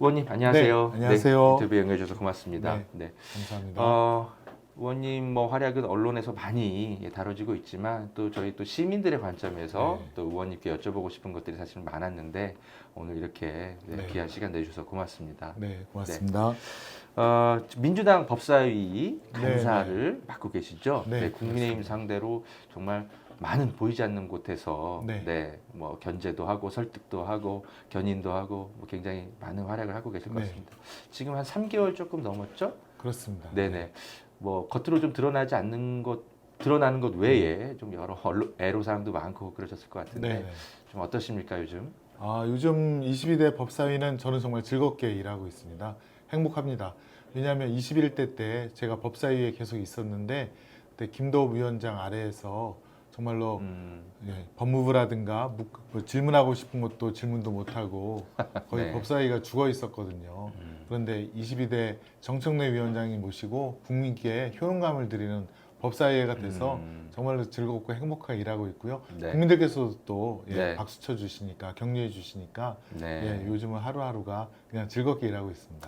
의원님 안녕하세요. 네, 안녕하세요. 인터뷰 응해주셔서 고맙습니다. 네, 감사합니다. 의원님 뭐 활약은 언론에서 많이 다뤄지고 있지만 또 저희 또 시민들의 관점에서 네. 또 의원님께 여쭤보고 싶은 것들이 사실 많았는데 오늘 이렇게 네. 귀한 시간 내주셔서 고맙습니다. 네, 고맙습니다. 민주당 법사위 네, 간사를 맡고 계시죠? 네, 국민의힘 그렇습니다. 상대로 정말 많은 보이지 않는 곳에서 네. 뭐 견제도 하고 설득도 하고 견인도 하고 뭐 굉장히 많은 활약을 하고 계실 것 네. 같습니다. 지금 한 3개월 조금 넘었죠? 그렇습니다. 네네. 뭐 겉으로 좀 드러나는 것 외에 좀 여러 애로사항도 많고 그러셨을 것 같은데 네. 좀 어떠십니까 요즘? 요즘 22대 법사위는 저는 정말 즐겁게 일하고 있습니다. 행복합니다. 왜냐하면 21대 때 제가 법사위에 계속 있었는데 그때 김도읍 위원장 아래에서 정말로 법무부라든가 뭐 질문하고 싶은 것도 질문도 못하고 거의 네. 법사위가 죽어 있었거든요. 그런데 22대 정청래 위원장이 모시고 국민께 효능감을 드리는 법사위가 돼서 정말로 즐겁고 행복하게 일하고 있고요. 네. 국민들께서도 또 네. 박수 쳐주시니까 격려해 주시니까 네. 요즘은 하루하루가 그냥 즐겁게 일하고 있습니다.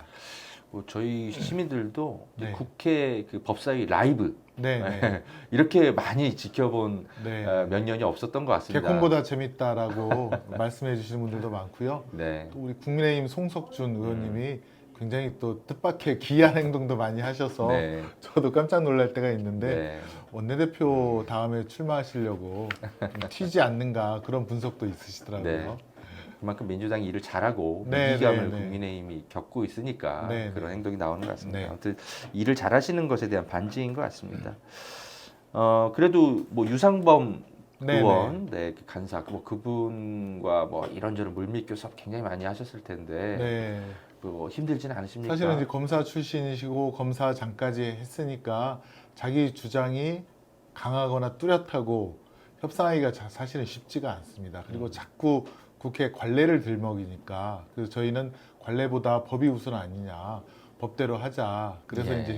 뭐 저희 시민들도 이제 네. 국회 그 법사위 라이브 네, 네. 이렇게 많이 지켜본 네. 몇 년이 없었던 것 같습니다. 개콘보다 재밌다라고 말씀해 주시는 분들도 많고요. 네. 또 우리 국민의힘 송석준 의원님이 굉장히 또 뜻밖의 기이한 행동도 많이 하셔서 네. 저도 깜짝 놀랄 때가 있는데 네. 원내대표 다음에 출마하시려고 좀 튀지 않는가 그런 분석도 있으시더라고요. 네. 그만큼 민주당이 일을 잘하고 네, 위기감을 네, 네. 국민의힘이 겪고 있으니까 네, 그런 네. 행동이 나오는 것 같습니다. 네. 아무튼 일을 잘하시는 것에 대한 반증인 것 같습니다. 그래도 뭐 유상범 네, 의원, 그 간사, 뭐 그분과 뭐 이런저런 물밑교섭 굉장히 많이 하셨을 텐데 네. 뭐 힘들지는 않으십니까? 사실은 이제 검사 출신이시고 검사장까지 했으니까 자기 주장이 강하거나 뚜렷하고 협상하기가 사실은 쉽지가 않습니다. 그리고 자꾸 국회 관례를 들먹이니까 그래서 저희는 관례보다 법이 우선 아니냐, 법대로 하자. 그래서 예. 이제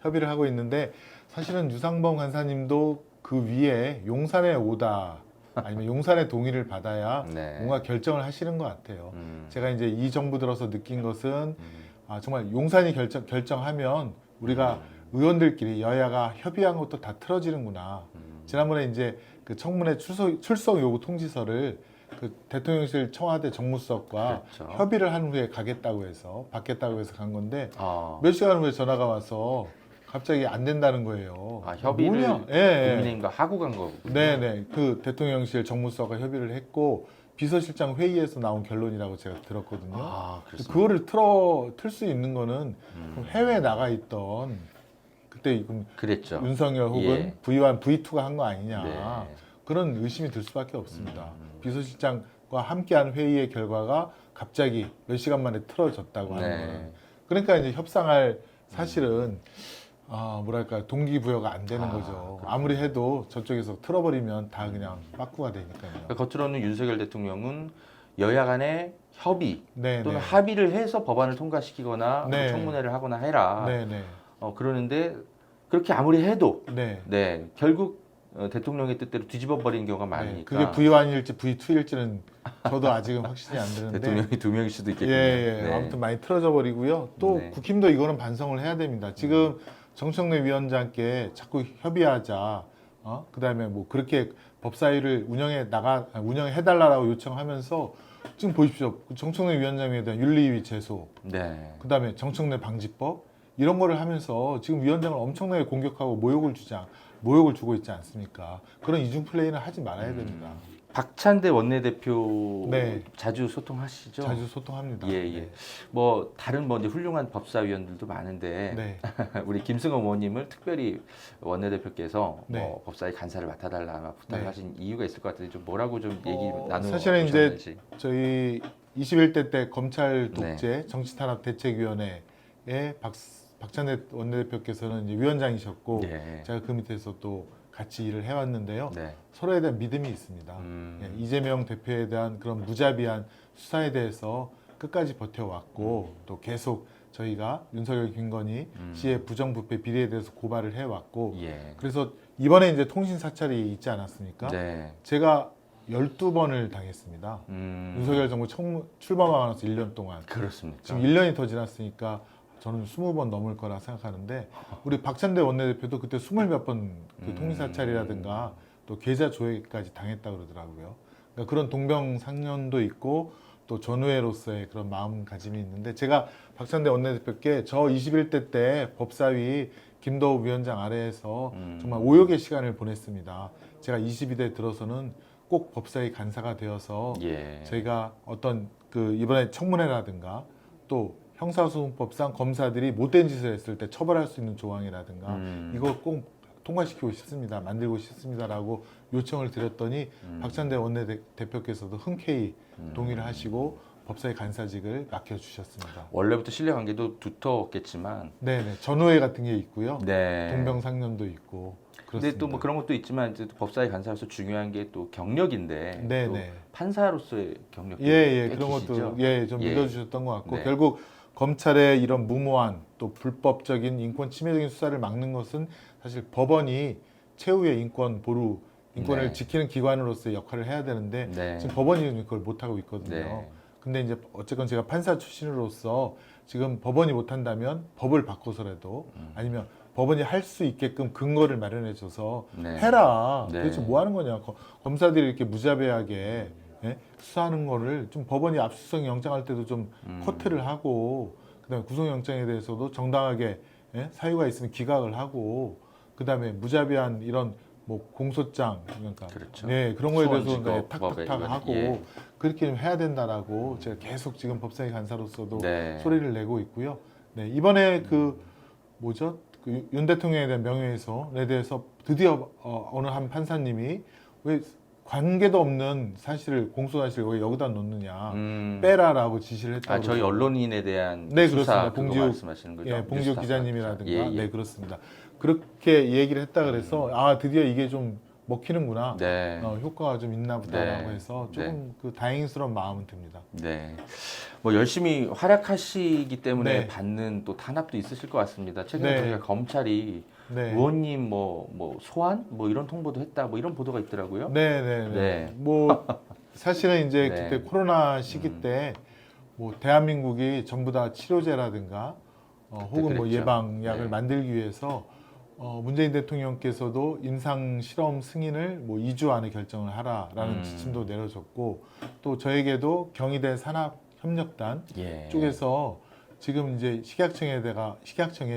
협의를 하고 있는데 사실은 유상범 간사님도 그 위에 용산에 오다 아니면 용산의 동의를 받아야 네. 뭔가 결정을 하시는 것 같아요. 음. 제가 이제 이 정부 들어서 느낀 것은 정말 용산이 결정하면 우리가 의원들끼리 여야가 협의한 것도 다 틀어지는구나. 지난번에 이제 그 청문회 출석 요구 통지서를 그 대통령실 청와대 정무수석과 그렇죠. 협의를 한 후에 받겠다고 해서 간 건데 아, 몇 시간 후에 전화가 와서 갑자기 안 된다는 거예요. 협의를 뭐냐? 예. 국민의힘과 하고 간 거군요. 네네. 그 대통령실 정무수석과 협의를 했고 비서실장 회의에서 나온 결론이라고 제가 들었거든요. 아, 그렇습니다. 그거를 틀 수 있는 거는 그럼 해외에 나가 있던 그때 그랬죠. 윤석열 혹은 예. V1, V2가 한 거 아니냐. 네. 그런 의심이 들 수밖에 없습니다. 비서실장과 함께한 회의의 결과가 갑자기 몇 시간 만에 틀어졌다고 하는 네. 거는 그러니까 이제 협상할 사실은 뭐랄까 동기부여가 안 되는 거죠. 그렇군요. 아무리 해도 저쪽에서 틀어버리면 다 그냥 빠꾸가 되니까요. 그러니까 겉으로는 윤석열 대통령은 여야 간의 협의 네, 또는 네. 합의를 해서 법안을 통과시키거나 뭐 네. 청문회를 하거나 해라. 네, 네, 그러는데 그렇게 아무리 해도 네. 결국 대통령의 뜻대로 뒤집어 버리는 경우가 네. 많으니까 그게 V1일지 V2일지는 저도 아직은 확신이 안 드는데. 대통령이 두 명일 수도 있겠군요. 예. 네. 아무튼 많이 틀어져 버리고요. 또 네. 국힘도 이거는 반성을 해야 됩니다. 지금 정청래 위원장께 자꾸 협의하자. 그다음에 뭐 그렇게 법사위를 운영해 달라고 요청하면서 지금 보십시오. 주청래 위원장에 대한 윤리위 제소, 네. 그다음에 정청래 방지법 이런 거를 하면서 지금 위원장을 엄청나게 공격하고 모욕을 주고 있지 않습니까? 그런 이중 플레이는 하지 말아야 됩니다. 박찬대 원내대표 네. 자주 소통하시죠? 자주 소통합니다. 예. 뭐 다른 이제 훌륭한 법사위원들도 많은데 네. 우리 김승호 의원님을 특별히 원내대표께서 네. 뭐 법사위 간사를 맡아달라 부탁을 네. 하신 이유가 있을 것 같은데 좀 뭐라고 좀 얘기 나누 사실은 이제 보셨는지. 저희 21대 때 검찰 독재 정치탄압 대책위원회에 박찬대 원내대표께서는 이제 위원장이셨고 예. 제가 그 밑에서 또 같이 일을 해왔는데요. 네. 서로에 대한 믿음이 있습니다. 이재명 대표에 대한 그런 무자비한 수사에 대해서 끝까지 버텨왔고 또 계속 저희가 윤석열 김건희 씨의 부정부패 비리에 대해서 고발을 해왔고 예. 그래서 이번에 이제 통신 사찰이 있지 않았습니까? 네. 제가 12번을 당했습니다. 윤석열 정부 출범하고 나서 1년 동안. 그렇습니까? 지금 1년이 더 지났으니까 저는 20번 넘을 거라 생각하는데 우리 박찬대 원내대표도 그때 20몇 번 그 통일사찰이라든가 또 계좌 조회까지 당했다 그러더라고요. 그러니까 그런 동병상련도 있고 또 전우회로서의 그런 마음가짐이 있는데 제가 박찬대 원내대표께 저 21대 때 법사위 김도우 위원장 아래에서 정말 오역의 시간을 보냈습니다. 제가 22대 들어서는 꼭 법사위 간사가 되어서 예. 저희가 어떤 그 이번에 청문회라든가 또 형사소송법상 검사들이 못된 짓을 했을 때 처벌할 수 있는 조항이라든가 이걸 꼭 통과시키고 싶습니다. 만들고 싶습니다라고 요청을 드렸더니 박찬대 원내대표께서도 흔쾌히 동의를 하시고 법사위 간사직을 맡겨주셨습니다. 원래부터 신뢰 관계도 두터웠겠지만, 네네. 전우회 같은 게 있고요. 네. 동병상련도 있고. 근데 또 뭐 그런 것도 있지만 이제 또 법사위 간사로서 중요한 게 또 경력인데, 네네. 또 판사로서의 경력도 예예 꽤 그런 기시죠? 것도 좀 예. 믿어주셨던 것 같고 네. 결국 검찰의 이런 무모한 또 불법적인 인권 침해적인 수사를 막는 것은 사실 법원이 최후의 인권 보루 인권을 네. 지키는 기관으로서의 역할을 해야 되는데 네. 지금 법원이 그걸 못 하고 있거든요. 네. 근데 이제 어쨌건 제가 판사 출신으로서 지금 법원이 못 한다면 법을 바꿔서라도 아니면 법원이 할 수 있게끔 근거를 마련해 줘서 네. 해라. 네. 도대체 뭐 하는 거냐. 검사들이 이렇게 무자비하게 예? 수사하는 거를 좀 법원이 압수수색 영장할 때도 좀 커트를 하고 그다음에 구속영장에 대해서도 정당하게 예? 사유가 있으면 기각을 하고 그다음에 무자비한 이런 뭐 공소장 그러니까 그렇죠. 네 그런 거에 대해서 수원지법 탁탁탁 법에 하고 예. 그렇게 좀 해야 된다라고 제가 계속 지금 법사위 간사로서도 네. 소리를 내고 있고요. 네 이번에 그 뭐죠? 그 윤 대통령에 대한 명예훼손에 대해서 드디어 어느 한 판사님이 왜 관계도 없는 사실을 공소사실을 왜 여기다 놓느냐 빼라라고 지시를 했다고 아, 저희 그러더라고요. 언론인에 대한 네, 수사 그렇습니다. 그거 봉지욱, 말씀하시는 거죠? 예, 봉지욱 뉴스타파. 기자님이라든가 예, 예. 네 그렇습니다. 그렇게 얘기를 했다 그래서 아 드디어 이게 좀 먹히는구나 네. 효과가 좀 있나 보다라고 네. 해서 조금 그 다행스러운 마음은 듭니다. 네. 뭐 열심히 활약하시기 때문에 네. 받는 또 탄압도 있으실 것 같습니다. 최근에 네. 저희가 검찰이 네. 의원님 뭐 소환 뭐 이런 통보도 했다 뭐 이런 보도가 있더라고요. 네네네. 네. 뭐 사실은 이제 네. 그때 코로나 시기 때 뭐 대한민국이 전부 다 치료제라든가 혹은 뭐 그랬죠. 예방약을 네. 만들기 위해서 문재인 대통령께서도 임상 실험 승인을 뭐 2주 안에 결정을 하라라는 지침도 내려졌고 또 저에게도 경희대 산업협력단 예. 쪽에서 지금 이제 식약청에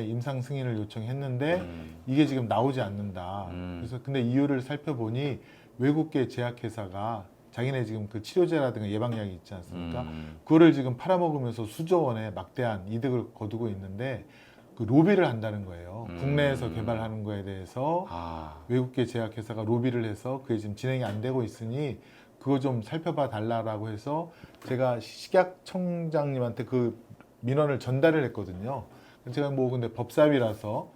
임상 승인을 요청했는데 이게 지금 나오지 않는다. 그래서 근데 이유를 살펴보니 외국계 제약회사가 자기네 지금 그 치료제라든가 예방약이 있지 않습니까? 그거를 지금 팔아먹으면서 수조 원의 막대한 이득을 거두고 있는데 그 로비를 한다는 거예요. 국내에서 개발하는 거에 대해서 외국계 제약회사가 로비를 해서 그게 지금 진행이 안 되고 있으니 그거 좀 살펴봐 달라라고 해서 제가 식약청장님한테 그 민원을 전달을 했거든요. 제가 뭐 근데 법사위라서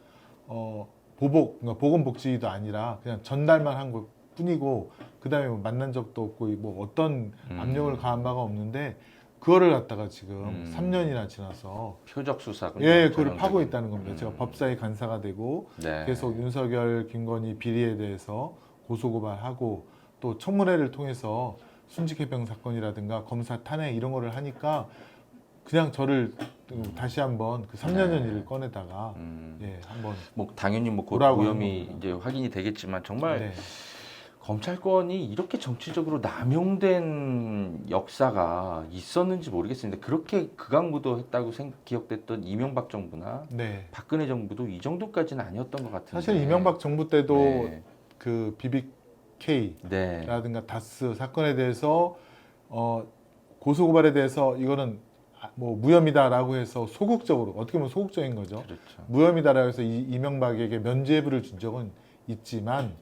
그러니까 보건복지도 아니라 그냥 전달만 한 것 뿐이고 그 다음에 뭐 만난 적도 없고 뭐 어떤 압력을 가한 바가 없는데 그거를 갖다가 지금 3년이나 지나서 표적 수사 예 그걸 파고 있다는 겁니다. 제가 법사위 간사가 되고 네. 계속 윤석열, 김건희 비리에 대해서 고소고발하고 또 청문회를 통해서 순직해병 사건이라든가 검사 탄핵 이런 거를 하니까 그냥 저를 다시 한번 그 3년 전 일을 꺼내다가 예 한번 뭐 당연히 뭐 곧 보라고 오염이 하는 이제 확인이 되겠지만 정말 네. 검찰권이 이렇게 정치적으로 남용된 역사가 있었는지 모르겠습니다. 그렇게 극악무도했다고 기억됐던 이명박 정부나 네. 박근혜 정부도 이 정도까지는 아니었던 것 같은데. 사실 이명박 정부 때도 네. 그 BBK라든가 네. 다스 사건에 대해서 고소고발에 대해서 이거는 뭐 무혐의다라고 해서 소극적으로 어떻게 보면 소극적인 거죠. 그렇죠. 무혐의다라고 해서 이명박에게 면죄부를 준 적은 있지만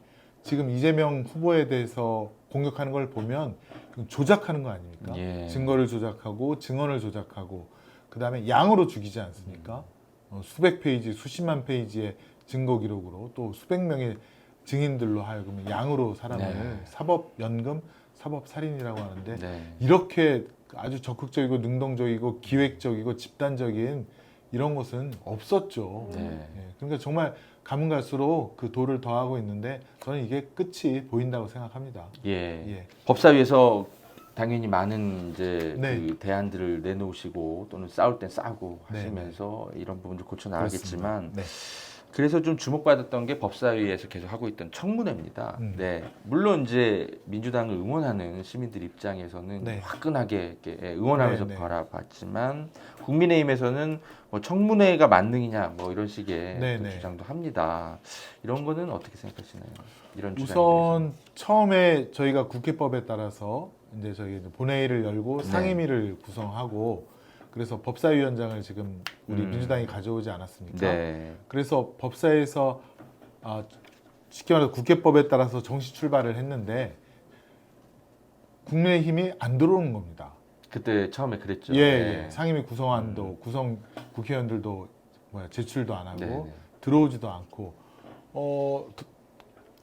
지금 이재명 후보에 대해서 공격하는 걸 보면 조작하는 거 아닙니까? 예. 증거를 조작하고 증언을 조작하고 그 다음에 양으로 죽이지 않습니까? 수백 페이지, 수십만 페이지의 증거 기록으로 또 수백 명의 증인들로 하여금 양으로 사람을 네. 사법연금, 사법살인이라고 하는데 네. 이렇게 아주 적극적이고 능동적이고 기획적이고 집단적인 이런 것은 없었죠. 네. 그러니까 정말 가면 갈수록 그 도를 더하고 있는데 저는 이게 끝이 보인다고 생각합니다. 예. 예. 법사위에서 당연히 많은 이제 네. 그 대안들을 내놓으시고 또는 싸울 땐 싸고 네, 하시면서 이런 부분들 고쳐 나가겠지만 네. 그래서 좀 주목받았던 게 법사위에서 계속 하고 있던 청문회입니다. 네, 물론 이제 민주당을 응원하는 시민들 입장에서는 네. 화끈하게 이렇게 응원하면서 네, 네. 바라봤지만 국민의힘에서는 뭐 청문회가 만능이냐 뭐 이런 식의 네, 또 네. 주장도 합니다. 이런 거는 어떻게 생각하시나요? 이런 주장에 우선 처음에 저희가 국회법에 따라서 이제 저희 본회의를 열고 네. 상임위를 구성하고 그래서 법사위원장을 지금 우리 음. 민주당이 가져오지 않았습니까? 네. 그래서 법사에서 쉽게 말해서 국회법에 따라서 정시 출발을 했는데 국민의힘이 안 들어오는 겁니다. 그때 처음에 그랬죠. 예, 네. 예. 상임위 구성안도 구성 국회의원들도 제출도 안 하고 네, 네. 들어오지도 않고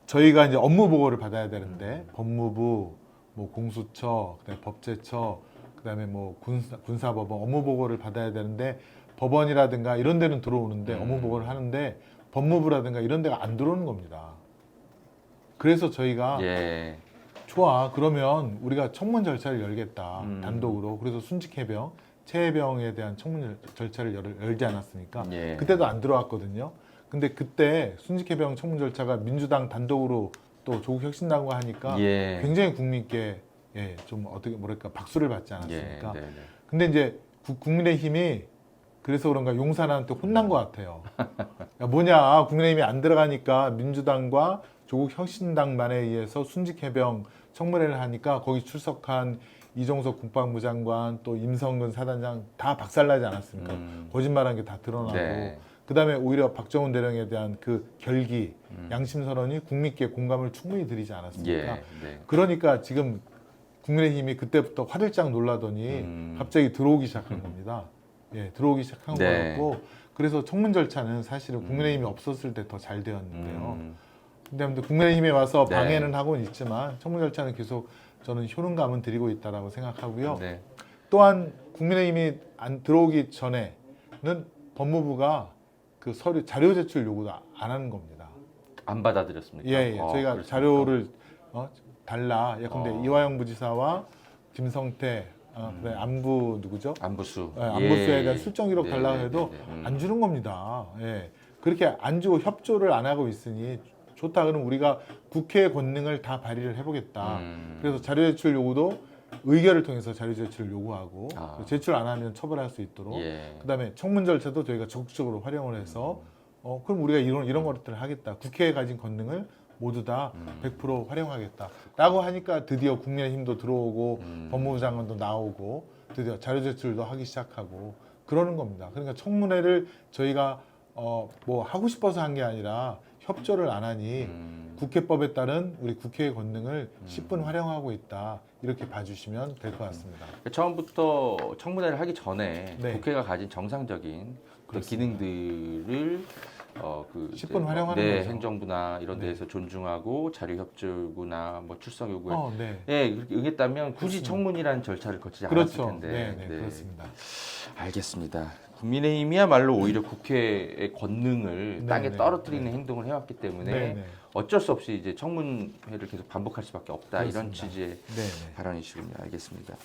저희가 이제 업무 보고를 받아야 되는데 법무부, 뭐 공수처, 그다음에 법제처, 그다음에 뭐 군사법원 업무 보고를 받아야 되는데 법원이라든가 이런 데는 들어오는데 업무 보고를 하는데 법무부라든가 이런 데가 안 들어오는 겁니다. 그래서 저희가 예. 좋아 그러면 우리가 청문 절차를 열겠다 음. 단독으로 그래서 순직해병, 최해병에 대한 청문 절차를 열지 않았습니까? 예. 그때도 안 들어왔거든요. 근데 그때 순직해병 청문 절차가 민주당 단독으로 또 조국 혁신당과 하니까 예. 굉장히 국민께 좀 어떻게 뭐랄까 박수를 받지 예. 않았습니까? 네, 네. 근데 이제 국민의힘이 그래서 그런가 용산한테 혼난 것 같아요. 야, 뭐냐 국민의힘이 안 들어가니까 민주당과 조국 혁신당만에 의해서 순직해병 청문회를 하니까 거기 출석한 이종석 국방부 장관 또 임성근 사단장 다 박살나지 않았습니까? 거짓말한 게 다 드러나고 네. 그다음에 오히려 박정훈 대령에 대한 그 결기 양심 선언이 국민께 공감을 충분히 드리지 않았습니까? 예. 네. 그러니까 지금 국민의힘이 그때부터 화들짝 놀라더니 갑자기 들어오기 시작한 겁니다. 예, 들어오기 시작한 네. 거였고 그래서 청문 절차는 사실은 국민의힘이 없었을 때 더 잘 되었는데요. 근데 아무튼 국민의힘에 와서 네. 방해는 하고는 있지만 청문 절차는 계속 저는 효능감은 드리고 있다라고 생각하고요. 네. 또한 국민의힘이 안 들어오기 전에는 법무부가 그 서류 자료 제출 요구도 안 하는 겁니다. 안 받아들였습니까? 예, 예. 저희가 그렇습니까? 자료를 달라. 근데 이화영 부지사와 김성태, 그다음에 안부 누구죠? 안부수. 예, 안부수에 예. 대한 술정 기록 네, 달라고 네, 해도 네, 네. 안 주는 겁니다. 예. 그렇게 안 주고 협조를 안 하고 있으니 좋다. 그럼 우리가 국회의 권능을 다 발휘를 해보겠다. 그래서 자료 제출 요구도 의결을 통해서 자료 제출을 요구하고 제출 안 하면 처벌할 수 있도록 예. 그다음에 청문 절차도 저희가 적극적으로 활용을 해서 그럼 우리가 이런 것들을 하겠다. 국회에 가진 권능을 모두 다 100% 활용하겠다라고 하니까 드디어 국민의힘도 들어오고 법무부 장관도 나오고 드디어 자료 제출도 하기 시작하고 그러는 겁니다. 그러니까 청문회를 저희가 뭐 하고 싶어서 한 게 아니라 협조를 안 하니 국회법에 따른 우리 국회의 권능을 10분 활용하고 있다. 이렇게 봐주시면 될 것 같습니다. 처음부터 청문회를 하기 전에 네. 국회가 가진 정상적인 그런 그렇습니다. 기능들을 10분 활용하는 네, 거죠. 행정부나 이런 네. 데에서 존중하고 자료 협조 요구나 뭐 출석 요구에 네. 예, 그렇게 응했다면 굳이 그렇습니다. 청문이라는 절차를 거치지 그렇죠. 않았을 텐데. 네, 그렇습니다. 알겠습니다. 국민의힘이야말로 오히려 국회의 권능을 네, 땅에 네, 떨어뜨리는 네. 행동을 해왔기 때문에 네, 네. 어쩔 수 없이 이제 청문회를 계속 반복할 수밖에 없다 이런 그렇습니다. 취지의 네, 네. 발언이시군요. 알겠습니다.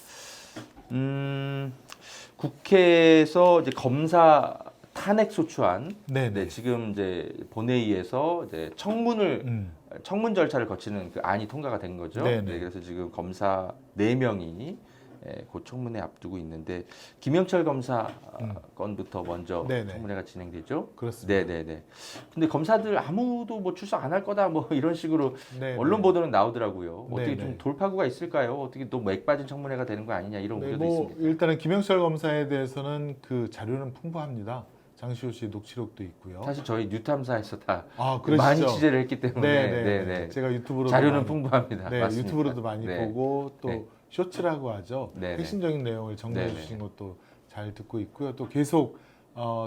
국회에서 이제 검사 탄핵 소추안, 네, 네, 네. 지금 이제 본회의에서 이제 청문 절차를 거치는 그 안이 통과가 된 거죠. 네, 네. 그래서 지금 검사 4명이 곧 청문회 앞두고 있는데 김영철 검사 건부터 먼저 네, 네. 청문회가 진행되죠. 그렇습니다. 네네네. 근데 검사들 아무도 뭐 출석 안 할 거다 뭐 이런 식으로 네, 언론 네. 보도는 나오더라고요. 어떻게 네, 좀 네. 돌파구가 있을까요? 어떻게 또 맥 빠진 청문회가 되는 거 아니냐 이런 네, 우려도 뭐 있습니다. 일단은 김영철 검사에 대해서는 그 자료는 풍부합니다. 장시호 씨 녹취록도 있고요. 사실 저희 뉴탐사에서 다 그러시죠? 많이 취재를 했기 때문에 네. 제가 유튜브로도 자료는 많이, 풍부합니다. 네, 맞습니다. 유튜브로도 많이 네. 보고 또 네. 쇼츠라고 하죠. 네, 네. 핵심적인 내용을 정리해 네, 네. 주신 것도 잘 듣고 있고요. 또 계속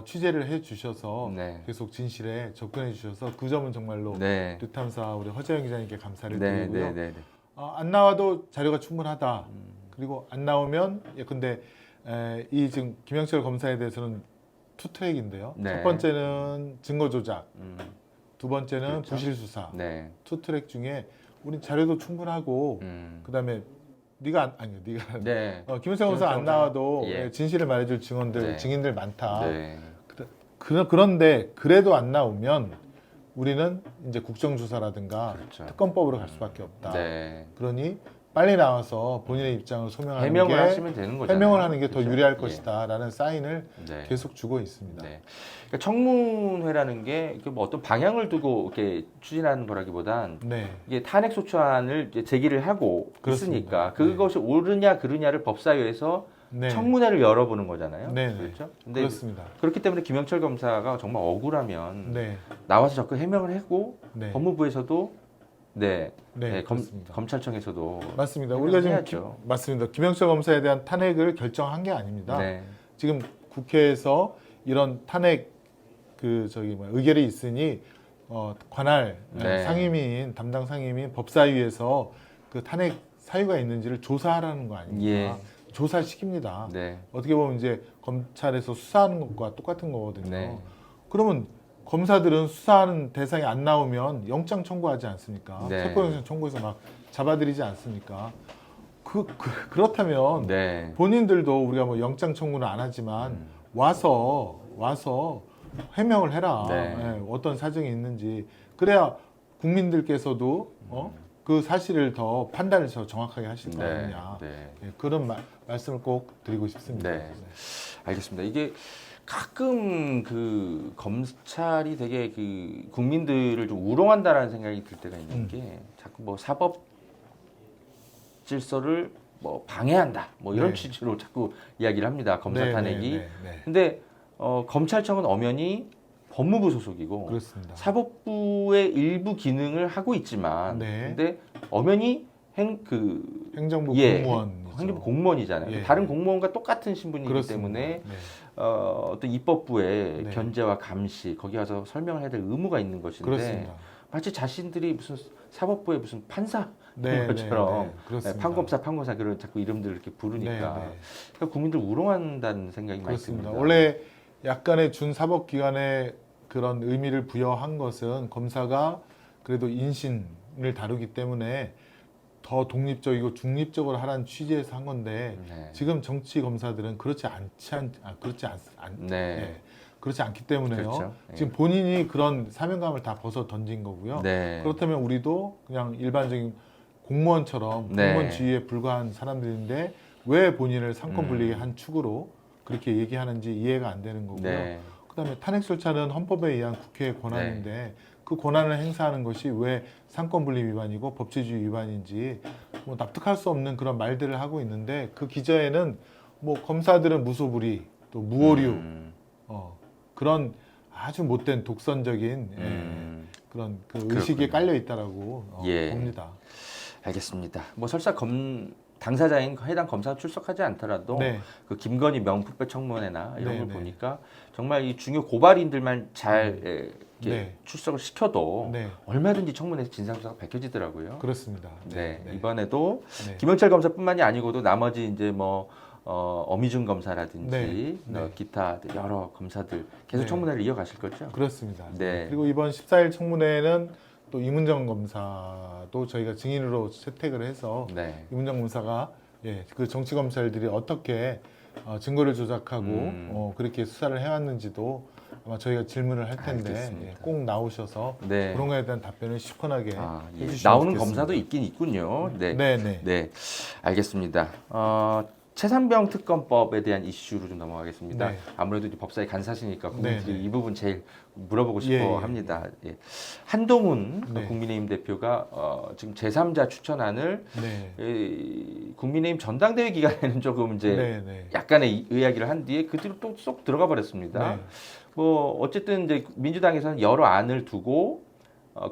취재를 해 주셔서 네. 계속 진실에 접근해 주셔서 그 점은 정말로 네. 뉴탐사 우리 허재영 기자님께 감사를 네, 드리고요. 네, 네, 네. 안 나와도 자료가 충분하다. 그리고 안 나오면 근데 이 지금 김영철 검사에 대해서는 투 트랙인데요. 네. 첫 번째는 증거 조작. 두 번째는 그렇죠. 부실 수사. 네. 투 트랙 중에 우리 자료도 충분하고 그다음에 네가 네. 김은세 검사 안 나와도 예. 진실을 말해줄 증언들 네. 증인들 많다. 네. 그런데 그래도 안 나오면 우리는 이제 국정조사라든가 그렇죠. 특검법으로 갈 수밖에 없다. 네. 그러니 빨리 나와서 본인의 입장을 소명하는 해명을 게 하시면 되는 거잖아요. 해명을 하는 게 더 그렇죠? 유리할 예. 것이다라는 사인을 네. 계속 주고 있습니다. 네. 그러니까 청문회라는 게 뭐 어떤 방향을 두고 이렇게 추진하는 거라기보단 네. 이게 탄핵 소추안을 이제 제기를 하고 그렇습니다. 있으니까 그것이 옳으냐 그르냐를 법사위에서 네. 청문회를 열어보는 거잖아요. 네, 네. 그렇죠? 근데 그렇습니다. 그렇기 때문에 김영철 검사가 정말 억울하면 네. 나와서 적극 해명을 하고 네. 법무부에서도 네, 네, 그렇습니다. 검찰청에서도 맞습니다. 우리가 지금 해야죠. 맞습니다. 김영철 검사에 대한 탄핵을 결정한 게 아닙니다. 네. 지금 국회에서 이런 탄핵 의결이 있으니 관할 네. 상임위인 담당 상임위인 법사위에서 그 탄핵 사유가 있는지를 조사하라는 거 아닙니까? 예. 조사시킵니다. 네. 어떻게 보면 이제 검찰에서 수사하는 것과 똑같은 거거든요. 네. 그러면 검사들은 수사하는 대상이 안 나오면 영장 청구하지 않습니까? 네. 체포영장 청구해서 막 잡아들이지 않습니까? 그렇다면 네. 본인들도 우리가 뭐 영장 청구는 안 하지만 와서 해명을 해라. 네. 예, 어떤 사정이 있는지 그래야 국민들께서도 그 사실을 더 판단을 더 정확하게 하실 거 네. 아니냐. 네. 예, 그런 말씀을 꼭 드리고 싶습니다. 네. 알겠습니다. 이게 가끔 그 검찰이 되게 그 국민들을 좀 우롱한다라는 생각이 들 때가 있는 게 자꾸 뭐 사법 질서를 뭐 방해한다 뭐 이런 네. 취지로 자꾸 이야기를 합니다. 검사 네, 탄핵이. 네, 네, 네. 근데 검찰청은 엄연히 법무부 소속이고 그렇습니다. 사법부의 일부 기능을 하고 있지만 네. 근데 엄연히 행정부 예, 공무원이죠. 행정부 공무원이잖아요. 예. 다른 공무원과 똑같은 신분이기 그렇습니다. 때문에 네. 어떤 입법부의 네. 견제와 감시 거기 가서 설명을 해야 될 의무가 있는 것인데 그렇습니다. 마치 자신들이 무슨 사법부의 무슨 판사인 네, 것처럼 네, 그렇습니다. 판검사 그런 자꾸 이름들을 이렇게 부르니까 네, 네. 그러니까 국민들 우롱한다는 생각이 그렇습니다. 많이 듭니다. 원래 약간의 준사법기관의 그런 의미를 부여한 것은 검사가 그래도 인신을 다루기 때문에 더 독립적이고 중립적으로 하라는 취지에서 한 건데 네. 지금 정치 검사들은 그렇지 않기 때문에요. 그렇죠. 예. 지금 본인이 그런 사명감을 다 벗어 던진 거고요. 네. 그렇다면 우리도 그냥 일반적인 공무원처럼 네. 공무원 지위에 불과한 사람들인데 왜 본인을 상권 분리의 한 축으로 그렇게 얘기하는지 이해가 안 되는 거고요. 네. 그다음에 탄핵 절차는 헌법에 의한 국회의 권한인데 그 권한을 행사하는 것이 왜 상권 분리 위반이고 법치주의 위반인지 뭐 납득할 수 없는 그런 말들을 하고 있는데 그 기저에는 뭐 검사들은 무소불위 또 무오류 그런 아주 못된 독선적인 그런 그 의식에 그렇군요. 깔려 있다라고 예. 봅니다. 알겠습니다. 뭐 설사 당사자인 해당 검사가 출석하지 않더라도 네. 그 김건희 명품백 청문회나 이런 네, 걸 네. 보니까 정말 이 중요 고발인들만 잘 이렇게 네. 출석을 시켜도 네. 얼마든지 청문회에서 진상조사가 밝혀지더라고요. 그렇습니다. 네, 이번에도 네. 김영철 검사뿐만이 아니고도 나머지 이제 뭐 어미준 검사라든지 네, 네. 기타 여러 검사들 계속 네. 청문회를 이어가실 거죠? 그렇습니다. 네. 그리고 이번 14일 청문회는 또 이문정 검사도 저희가 증인으로 채택을 해서 네. 이문정 검사가 그 정치 검찰들이 어떻게 증거를 조작하고 그렇게 수사를 해왔는지도 아마 저희가 질문을 할 텐데 알겠습니다. 꼭 나오셔서 네. 그런 거에 대한 답변을 시원하게 예. 해주시면 나오는 좋겠습니다. 검사도 있긴 있군요. 네. 네, 네. 네, 알겠습니다. 최산병 특검법에 대한 이슈로 좀 넘어가겠습니다. 네. 아무래도 이제 법사위 간사시니까 국민들이 네, 네. 이 부분 제일 물어보고 싶어 예, 예. 합니다. 예. 한동훈 네. 국민의힘 대표가 지금 제3자 추천안을 네. 국민의힘 전당대회 기간에는 조금 이제 네, 네. 약간의 이야기를 한 뒤에 그 뒤로 또 쏙 들어가 버렸습니다. 네. 뭐 어쨌든 이제 민주당에서는 여러 안을 두고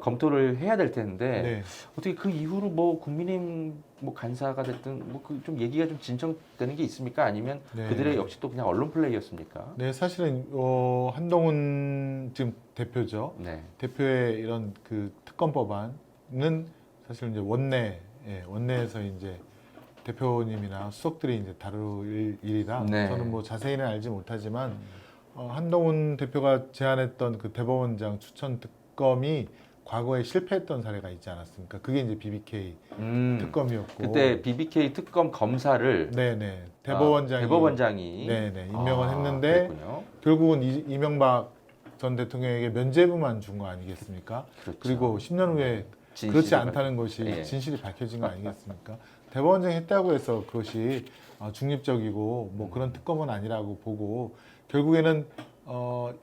검토를 해야 될 텐데 네. 어떻게 그 이후로 뭐 국민의힘 뭐 간사가 됐든 뭐 그 좀 얘기가 좀 진정되는 게 있습니까? 아니면 네. 그들의 역시 또 그냥 언론 플레이였습니까? 네, 사실은 한동훈 지금 대표죠. 네. 대표의 이런 그 특검 법안은 사실 이제 원내에서 이제 대표님이나 수석들이 이제 다룰 일이라 네. 저는 뭐 자세히는 알지 못하지만 한동훈 대표가 제안했던 그 대법원장 추천 특검이 과거에 실패했던 사례가 있지 않았습니까? 그게 이제 BBK 특검이었고 그때 BBK 특검 검사를 네네 대법원장이 네네 임명을 했는데 그랬군요. 결국은 이명박 전 대통령에게 면죄부만 준 거 아니겠습니까? 그렇죠. 그리고 10년 후에 진실이 그렇지 않다는 것이 예. 진실이 밝혀진 거 아니겠습니까? 대법원장이 했다고 해서 그것이 중립적이고 뭐 그런 특검은 아니라고 보고 결국에는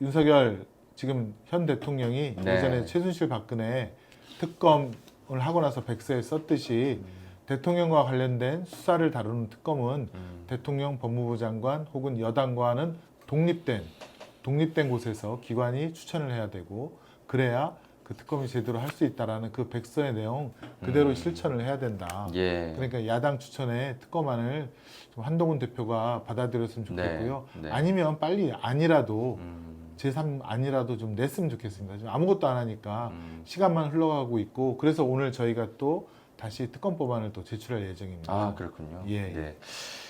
윤석열 지금 현 대통령이 네. 예전에 최순실 박근혜 특검을 하고 나서 백서에 썼듯이 대통령과 관련된 수사를 다루는 특검은 대통령, 법무부 장관 혹은 여당과는 독립된 곳에서 기관이 추천을 해야 되고 그래야 그 특검이 제대로 할 수 있다라는 그 백서의 내용 그대로 실천을 해야 된다. 예. 그러니까 야당 추천의 특검안을 좀 한동훈 대표가 받아들였으면 좋겠고요. 네, 네. 아니면 빨리 아니라도 제3 아니라도 좀 냈으면 좋겠습니다. 지금 아무것도 안 하니까 시간만 흘러가고 있고 그래서 오늘 저희가 또 다시 특검법안을 또 제출할 예정입니다. 아 그렇군요. 예. 네.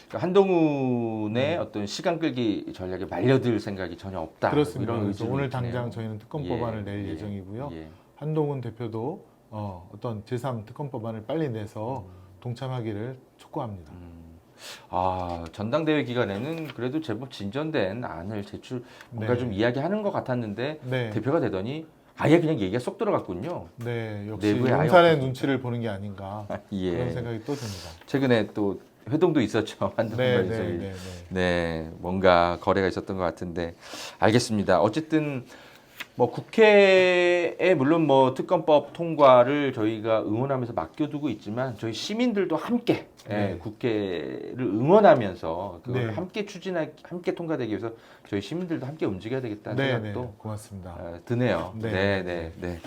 그러니까 한동훈의 어떤 시간 끌기 전략에 말려들 생각이 전혀 없다. 그렇습니다. 이런 그래서 의지도 오늘 있네요. 당장 저희는 특검법안을 예, 낼 예, 예정이고요. 예. 한동훈 대표도 어떤 제3 특검법안을 빨리 내서 동참하기를 촉구합니다. 전당대회 기간에는 그래도 제법 진전된 안을 뭔가 네. 좀 이야기하는 것 같았는데 네. 대표가 되더니 아예 그냥 얘기가 쏙 들어갔군요. 네, 역시 내부에 아예 용산의 없었습니다. 눈치를 보는 게 아닌가 예. 그런 생각이 또 듭니다. 최근에 또 회동도 있었죠. 한동훈 네, 변호사님. 네, 네, 네. 네, 뭔가 거래가 있었던 것 같은데 알겠습니다. 어쨌든 뭐 국회에 물론 뭐 특검법 통과를 저희가 응원하면서 맡겨두고 있지만 저희 시민들도 함께 네. 국회를 응원하면서 그걸 네. 함께 통과되기 위해서 저희 시민들도 함께 움직여야 되겠다는 네, 생각도 네, 고맙습니다. 드네요. 네. 네, 네, 네.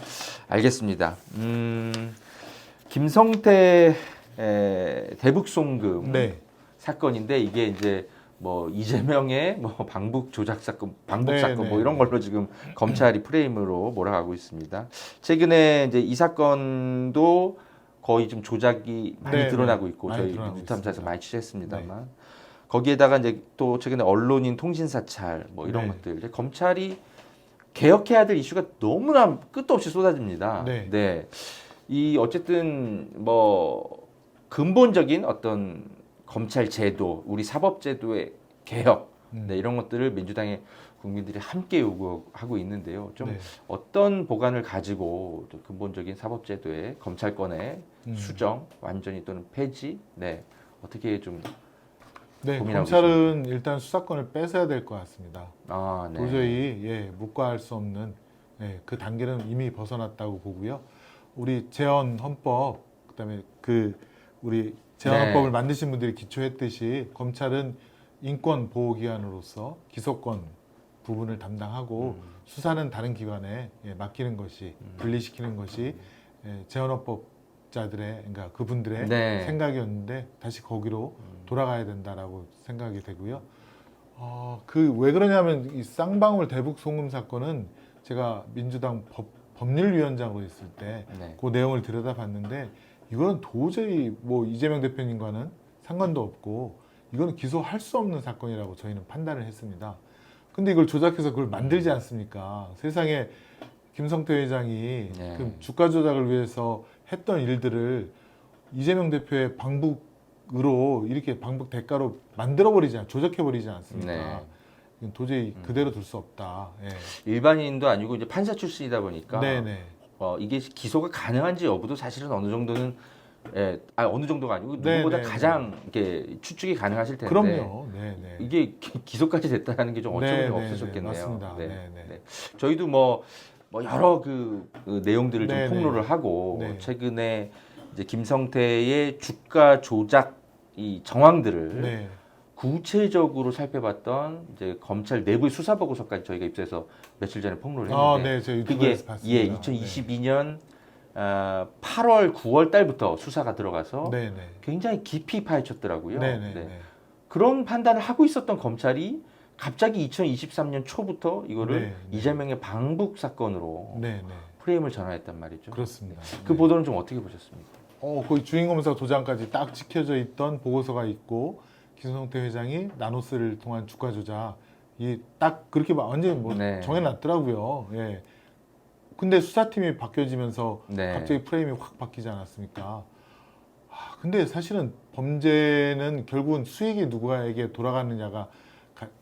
알겠습니다. 김성태 대북송금 네, 사건인데 이게 이제 뭐 이재명의 뭐 방북 조작 사건, 방북 네, 사건 네, 뭐 이런 네. 걸로 지금 검찰이 프레임으로 몰아가고 있습니다. 최근에 이제 이 사건도 거의 좀 조작이 많이 네, 드러나고 네. 있고 많이 저희 드러나고 뉴탐사에서 있습니다. 많이 취재했습니다만 거기에다가 이제 또 최근에 언론인 통신 사찰 뭐 이런 네. 것들 이제 검찰이 개혁해야 될 이슈가 너무나 끝도 없이 쏟아집니다. 네. 이 어쨌든 뭐 근본적인 어떤 검찰 제도, 우리 사법 제도의 개혁, 네, 이런 것들을 민주당의 국민들이 함께 요구하고 있는데요. 좀 네. 어떤 보관을 가지고 또 근본적인 사법 제도의 검찰권의 수정, 완전히 또는 폐지, 네, 어떻게 좀 네, 고민하고 검찰은 일단 수사권을 뺏어야 될 것 같습니다. 네. 도저히 묵과할 수 없는 그 단계는 이미 벗어났다고 보고요. 우리 재헌 헌법 그다음에 우리 재헌 헌법을 만드신 분들이 기초했듯이 검찰은 인권 보호 기관으로서 기소권 부분을 담당하고 수사는 다른 기관에 맡기는 것이 분리시키는 것이 재헌 헌법자들의 그러니까 그분들의 네. 생각이었는데 다시 거기로 돌아가야 된다라고 생각이 되고요. 왜 그러냐면 이 쌍방울 대북 송금 사건은 제가 민주당 법률위원장으로 있을 때 그 내용을 들여다봤는데 이거는 도저히 뭐 이재명 대표님과는 상관도 없고 이거는 기소할 수 없는 사건이라고 저희는 판단을 했습니다. 근데 이걸 조작해서 그걸 만들지 않습니까? 세상에 김성태 회장이 그 주가 조작을 위해서 했던 일들을 이재명 대표의 방북으로 이렇게 방북 대가로 조작해버리지 않습니까? 이건 도저히 그대로 둘 수 없다. 일반인도 아니고 이제 판사 출신이다 보니까 네네. 이게 기소가 가능한지 여부도 사실은 어느 정도는 어느 정도가 아니고 누구보다 네, 네, 가장 이렇게 추측이 가능하실 텐데 그럼요. 네네. 이게 기소까지 됐다는 게 좀 어처구니가 없으셨겠네요. 맞습니다. 네. 네네. 네. 저희도 뭐 여러 그 내용들을 좀 네네. 폭로를 하고 네. 최근에 이제 김성태의 주가 조작 이 정황들을 네. 구체적으로 살펴봤던 이제 검찰 내부의 수사 보고서까지 저희가 입수해서 며칠 전에 폭로를 했는데 네, 제가 그게 유튜브에서 봤습니다. 2022년 8월, 9월 달부터 수사가 들어가서 네네. 굉장히 깊이 파헤쳤더라고요. 네네. 네. 그런 판단을 하고 있었던 검찰이 갑자기 2023년 초부터 이거를 네, 네. 이재명의 방북 사건으로 네네. 프레임을 전환했단 말이죠. 그렇습니다. 그 보도는 좀 어떻게 보셨습니까? 거기 주인검사 도장까지 딱 찍혀져 있던 보고서가 있고 김성태 회장이 나노스를 통한 주가 조작 딱 그렇게 완전히 네. 정해놨더라고요. 예. 근데 수사팀이 바뀌어지면서 네. 갑자기 프레임이 확 바뀌지 않았습니까? 근데 사실은 범죄는 결국은 수익이 누구에게 돌아가느냐가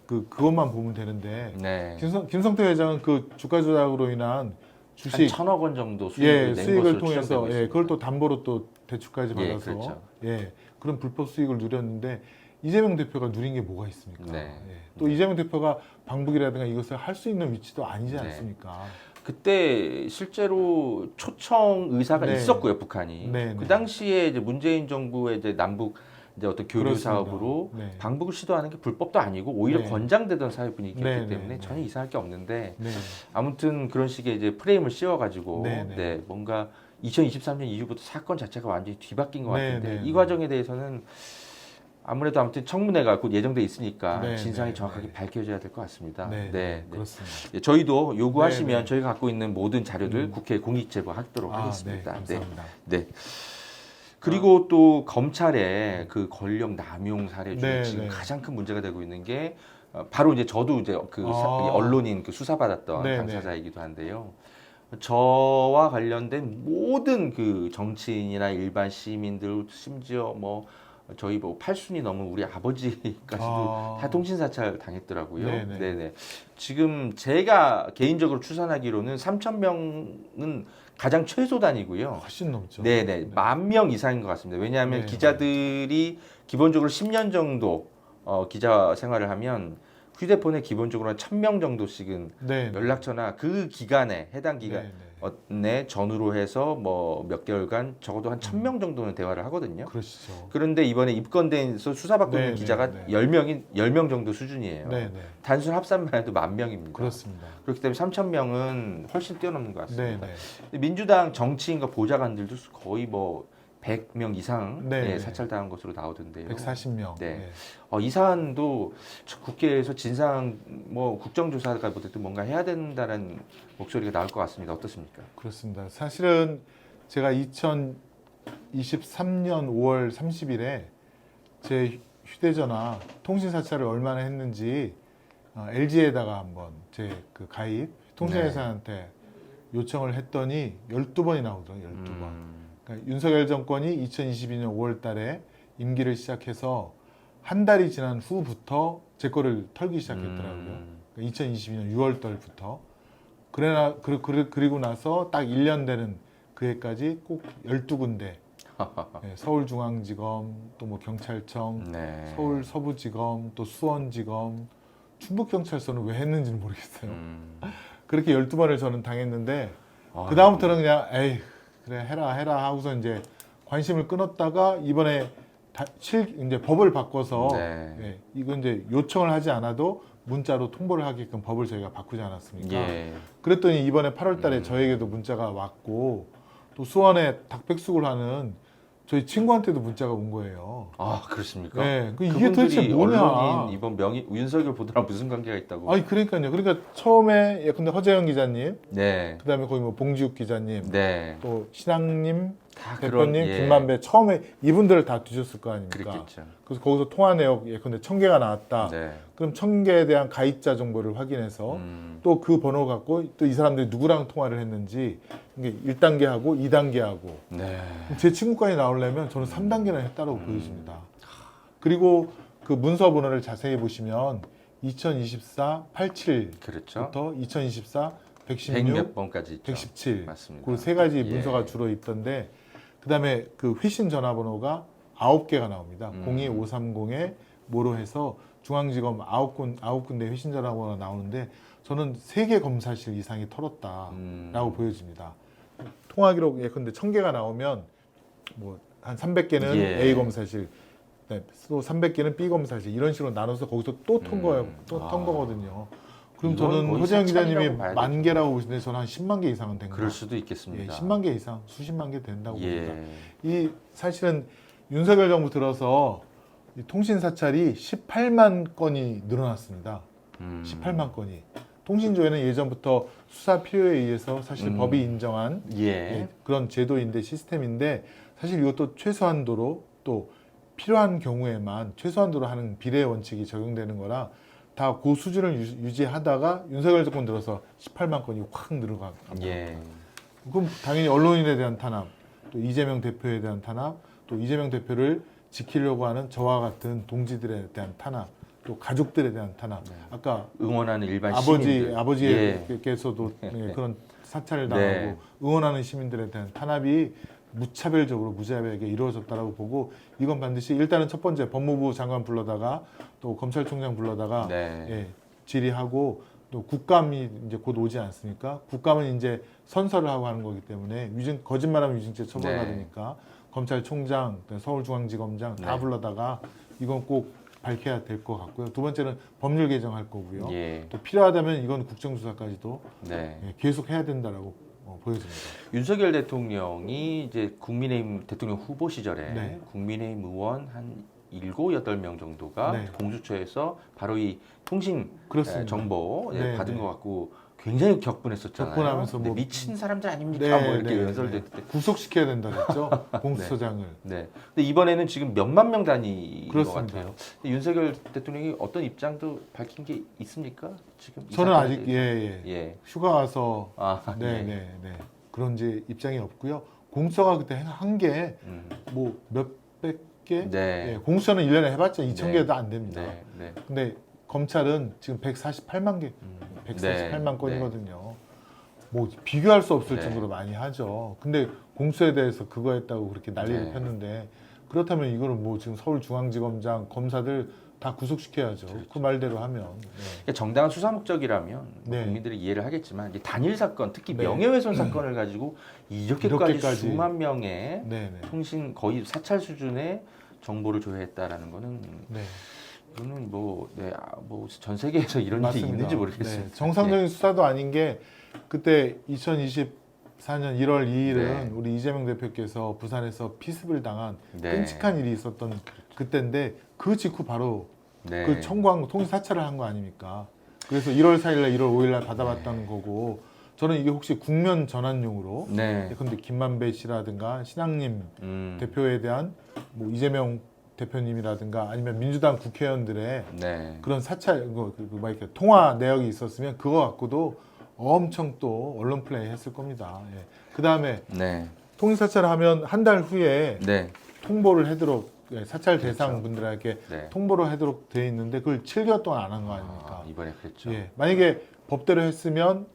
그것만 보면 되는데 네. 김성태 회장은 그 주가 조작으로 인한 한 주식 1,000억 원 정도 수익을 낸 수익을 것으로 통해서 추정되고 있습니다. 그걸 또 담보로 또 대출까지 예, 받아서 그렇죠. 그런 불법 수익을 누렸는데 이재명 대표가 누린 게 뭐가 있습니까? 네. 또 이재명 대표가 방북이라든가 이것을 할 수 있는 위치도 아니지 네. 않습니까? 그때 실제로 초청 의사가 네. 있었고요, 북한이. 네, 그 네. 당시에 이제 문재인 정부의 이제 남북 이제 어떤 교류 그렇습니다. 사업으로 네. 방북을 시도하는 게 불법도 아니고 오히려 네. 권장되던 사회 분위기였기 네, 네, 때문에 네. 전혀 이상할 게 없는데 네. 아무튼 그런 식의 이제 프레임을 씌워가지고 네, 네. 뭔가 2023년 이후부터 사건 자체가 완전히 뒤바뀐 것 네, 같은데 네, 이 네. 과정에 대해서는 아무튼 청문회가 곧 예정돼 있으니까 네, 진상이 네, 정확하게 네. 밝혀져야 될 것 같습니다. 네, 그렇습니다. 예, 저희도 요구하시면 네, 네. 저희가 갖고 있는 모든 자료들 국회에 공익 제보하도록 하겠습니다. 네, 감사합니다. 네. 그리고 또 검찰의 그 권력 남용 사례 중에 네, 지금 네. 가장 큰 문제가 되고 있는 게 바로 이제 저도 이제 언론인 그 수사받았던 네, 당사자이기도 한데요. 저와 관련된 모든 그 정치인이나 일반 시민들 심지어 뭐 저희 뭐 8순이 넘은 우리 아버지까지도 다 통신 사찰 당했더라고요. 네네. 네네. 지금 제가 개인적으로 추산하기로는 3,000명은 가장 최소 단위고요. 훨씬 넘죠. 네네. 10,000명 이상인 것 같습니다. 왜냐하면 네. 기자들이 기본적으로 10년 정도 기자 생활을 하면 휴대폰에 기본적으로 한 1,000명 정도씩은 네. 연락처나 그 기간에 해당 기간 네, 내 전후로 해서 뭐 몇 개월간 적어도 한 1,000명 정도는 대화를 하거든요. 그러시죠. 그런데 이번에 입건돼서 수사받고 있는 네, 기자가 네. 10명 정도 수준이에요. 네, 네. 단순 합산만 해도 10,000명입니다. 그렇습니다. 그렇기 때문에 3,000명은 훨씬 뛰어넘는 것 같습니다. 네, 근데 민주당 정치인과 보좌관들도 거의 뭐 100명 이상 네, 네. 사찰당한 것으로 나오던데요. 140명. 네. 이 사안도 국회에서 진상 뭐 국정조사가 보듯 뭔가 해야 된다는 목소리가 나올 것 같습니다. 어떻습니까? 그렇습니다. 사실은 제가 2023년 5월 30일에 제 휴대전화 통신 사찰을 얼마나 했는지 LG에다가 한번 제 그 가입 통신회사한테 요청을 했더니 12번이 나오더라고요. 12번. 그러니까 윤석열 정권이 2022년 5월 달에 임기를 시작해서 한 달이 지난 후부터 제 거를 털기 시작했더라고요. 그러니까 2022년 6월 달부터. 그리고 나서 딱 1년 되는 그 해까지 꼭 12군데 서울중앙지검 또 뭐 경찰청 네. 서울 서부지검 또 수원지검 충북경찰서는 왜 했는지는 모르겠어요. 그렇게 12번을 저는 당했는데 그 다음부터는 그냥 에이 그래 해라 하고서 이제 관심을 끊었다가 이번에 이제 법을 바꿔서 네. 이건 이제 요청을 하지 않아도 문자로 통보를 하게끔 법을 저희가 바꾸지 않았습니까? 예. 그랬더니 이번에 8월 달에 저에게도 문자가 왔고 또 수원에 닭백숙을 하는 저희 친구한테도 문자가 온 거예요. 아 그렇습니까? 네, 이게 도대체 그분들이 뭐냐? 언론인 이번 윤석열 보도랑 무슨 관계가 있다고? 아니 그러니까요. 그러니까 처음에 예컨대 허재영 기자님, 네, 그다음에 거기 뭐 봉지욱 기자님, 네, 또 신앙님, 다 대표님, 그런 예, 김만배 처음에 이분들을 다 뒤졌을 거 아닙니까? 그랬겠죠. 그래서 거기서 통화 내역 예컨대 1,000개가 나왔다. 네, 그럼 1,000개에 대한 가입자 정보를 확인해서 또 그 번호 갖고 또 이 사람들이 누구랑 통화를 했는지 이게 1단계 하고 2단계 하고 네, 제 친구까지 나오려면 저는 3단계나 했다고 보여집니다. 그리고 그 문서 번호를 자세히 보시면 2024 87부터 그렇죠. 2024 100 116, 몇 번까지 있죠. 117 맞습니다. 그 세 가지 예. 문서가 주로 있던데 그다음에 그 회신 전화번호가 9개가 나옵니다. 02530에 뭐로 해서 중앙지검 9군데 회신 전화번호가 나오는데 저는 3개 검사실 이상이 털었다라고 보여집니다. 통화 기록 예컨대 1,000개가 나오면 뭐 한 300개는 예. A 검사실, 또 300개는 B 검사실 이런 식으로 나눠서 거기서 또 턴 거거든요. 그럼 이건 저는 거의 허재영 기자님이 사찰이라고 봐야 만 되죠. 개라고 보시는데 저는 한 10만 개 이상은 된 그럴 거예요. 수도 있겠습니다. 10만 개 이상, 수십만 개 된다고 봅니다. 예, 이 사실은 윤석열 정부 들어서 이 통신 사찰이 18만 건이 늘어났습니다. 18만 건이. 통신조회는 예전부터 수사 필요에 의해서 사실 법이 인정한 예, 그런 제도인데 시스템인데 사실 이것도 최소한도로 또 필요한 경우에만 최소한도로 하는 비례 원칙이 적용되는 거라 다 그 수준을 유지하다가 윤석열 정권 들어서 18만 건이 확 늘어가. 예. 그럼 당연히 언론인에 대한 탄압, 또 이재명 대표에 대한 탄압, 또 이재명 대표를 지키려고 하는 저와 같은 동지들에 대한 탄압, 또 가족들에 대한 탄압. 아까 응원하는 일반 시민들. 예. 아버지께서도 그런 사찰을 당하고 네. 응원하는 시민들에 대한 탄압이 무차별적으로 무자비하게 이루어졌다라고 보고 이건 반드시 일단은 첫 번째 법무부 장관 불러다가 또 검찰총장 불러다가 네. 예, 질의하고 또 국감이 이제 곧 오지 않습니까? 국감은 이제 선서를 하고 하는 거기 때문에 거짓말하면 위증죄 처벌받으니까 검찰총장, 서울중앙지검장 다 네. 불러다가 이건 꼭 밝혀야 될 것 같고요. 두 번째는 법률 개정할 거고요. 예. 또 필요하다면 이건 국정조사까지도 네. 예, 계속 해야 된다라고 보여집니다. 윤석열 대통령이 이제 국민의힘 대통령 후보 시절에 네. 국민의힘 의원 한 7, 8명 정도가 네. 공수처에서 바로 이 통신 그렇습니다. 정보 네, 받은 네. 것 같고 굉장히 격분했었잖아요. 격분하면서 근데 뭐 미친 사람들 아닙니까? 네, 뭐 이렇게 네, 연설될 때. 구속시켜야 된다 그랬죠. 공수처장을. 네. 근데 이번에는 지금 몇만 명 단위인 것 그렇습니다. 같아요. 윤석열 대통령이 어떤 입장도 밝힌 게 있습니까? 지금 이 저는 사건에 아직 대해서? 예. 휴가 와서 아, 예. 네. 그런 이제 입장이 없고요. 공수처가 그때 한 게 뭐 몇백 개? 네. 예, 공수처는 1년에 해봤자 2천 네. 개도 안 됩니다. 네. 네. 근데 검찰은 지금 148만 개, 148만 네. 건이거든요. 뭐 비교할 수 없을 네. 정도로 많이 하죠. 근데 공수에 대해서 그거 했다고 그렇게 난리를 네. 폈는데 그렇다면 이거는 뭐 지금 서울중앙지검장 검사들 다 구속시켜야죠. 그 말대로 하면. 네. 그러니까 정당한 수사 목적이라면 뭐 네. 국민들이 이해를 하겠지만 이게 단일 사건, 특히 네. 명예훼손 사건을 가지고 이렇게까지 이렇게까지. 수만 명의 네. 통신 거의 사찰 수준의 정보를 조회했다는 거는 네. 이거는 뭐전 세계에서 이런 일이 맞습니다. 있는지 모르겠습니다. 네. 정상적인 수사도 아닌 게 그때 2024년 1월 2일은 네. 우리 이재명 대표께서 부산에서 피습을 당한 네. 끔찍한 일이 있었던 그때인데 그 직후 바로 네. 그 청구한 거 통신 사찰을 한 거 아닙니까? 그래서 1월 4일날 1월 5일날 받아봤다는 거고 저는 이게 혹시 국면 전환용으로 네. 근데 김만배 씨라든가 신앙님 음. 대표에 대한 뭐 이재명 대표님이라든가 아니면 민주당 국회의원들의 네. 그런 사찰 뭐 이렇게 통화 내역이 있었으면 그거 갖고도 엄청 또 언론 플레이 했을 겁니다. 예. 그 다음에 네. 통신 사찰을 하면 한 달 후에 네. 통보를 하도록 사찰 그렇죠. 대상 분들에게 네. 통보를 하도록 돼 있는데 그걸 7개월 동안 안 한 거 아닙니까? 이번에 그랬죠. 예. 만약에 법대로 했으면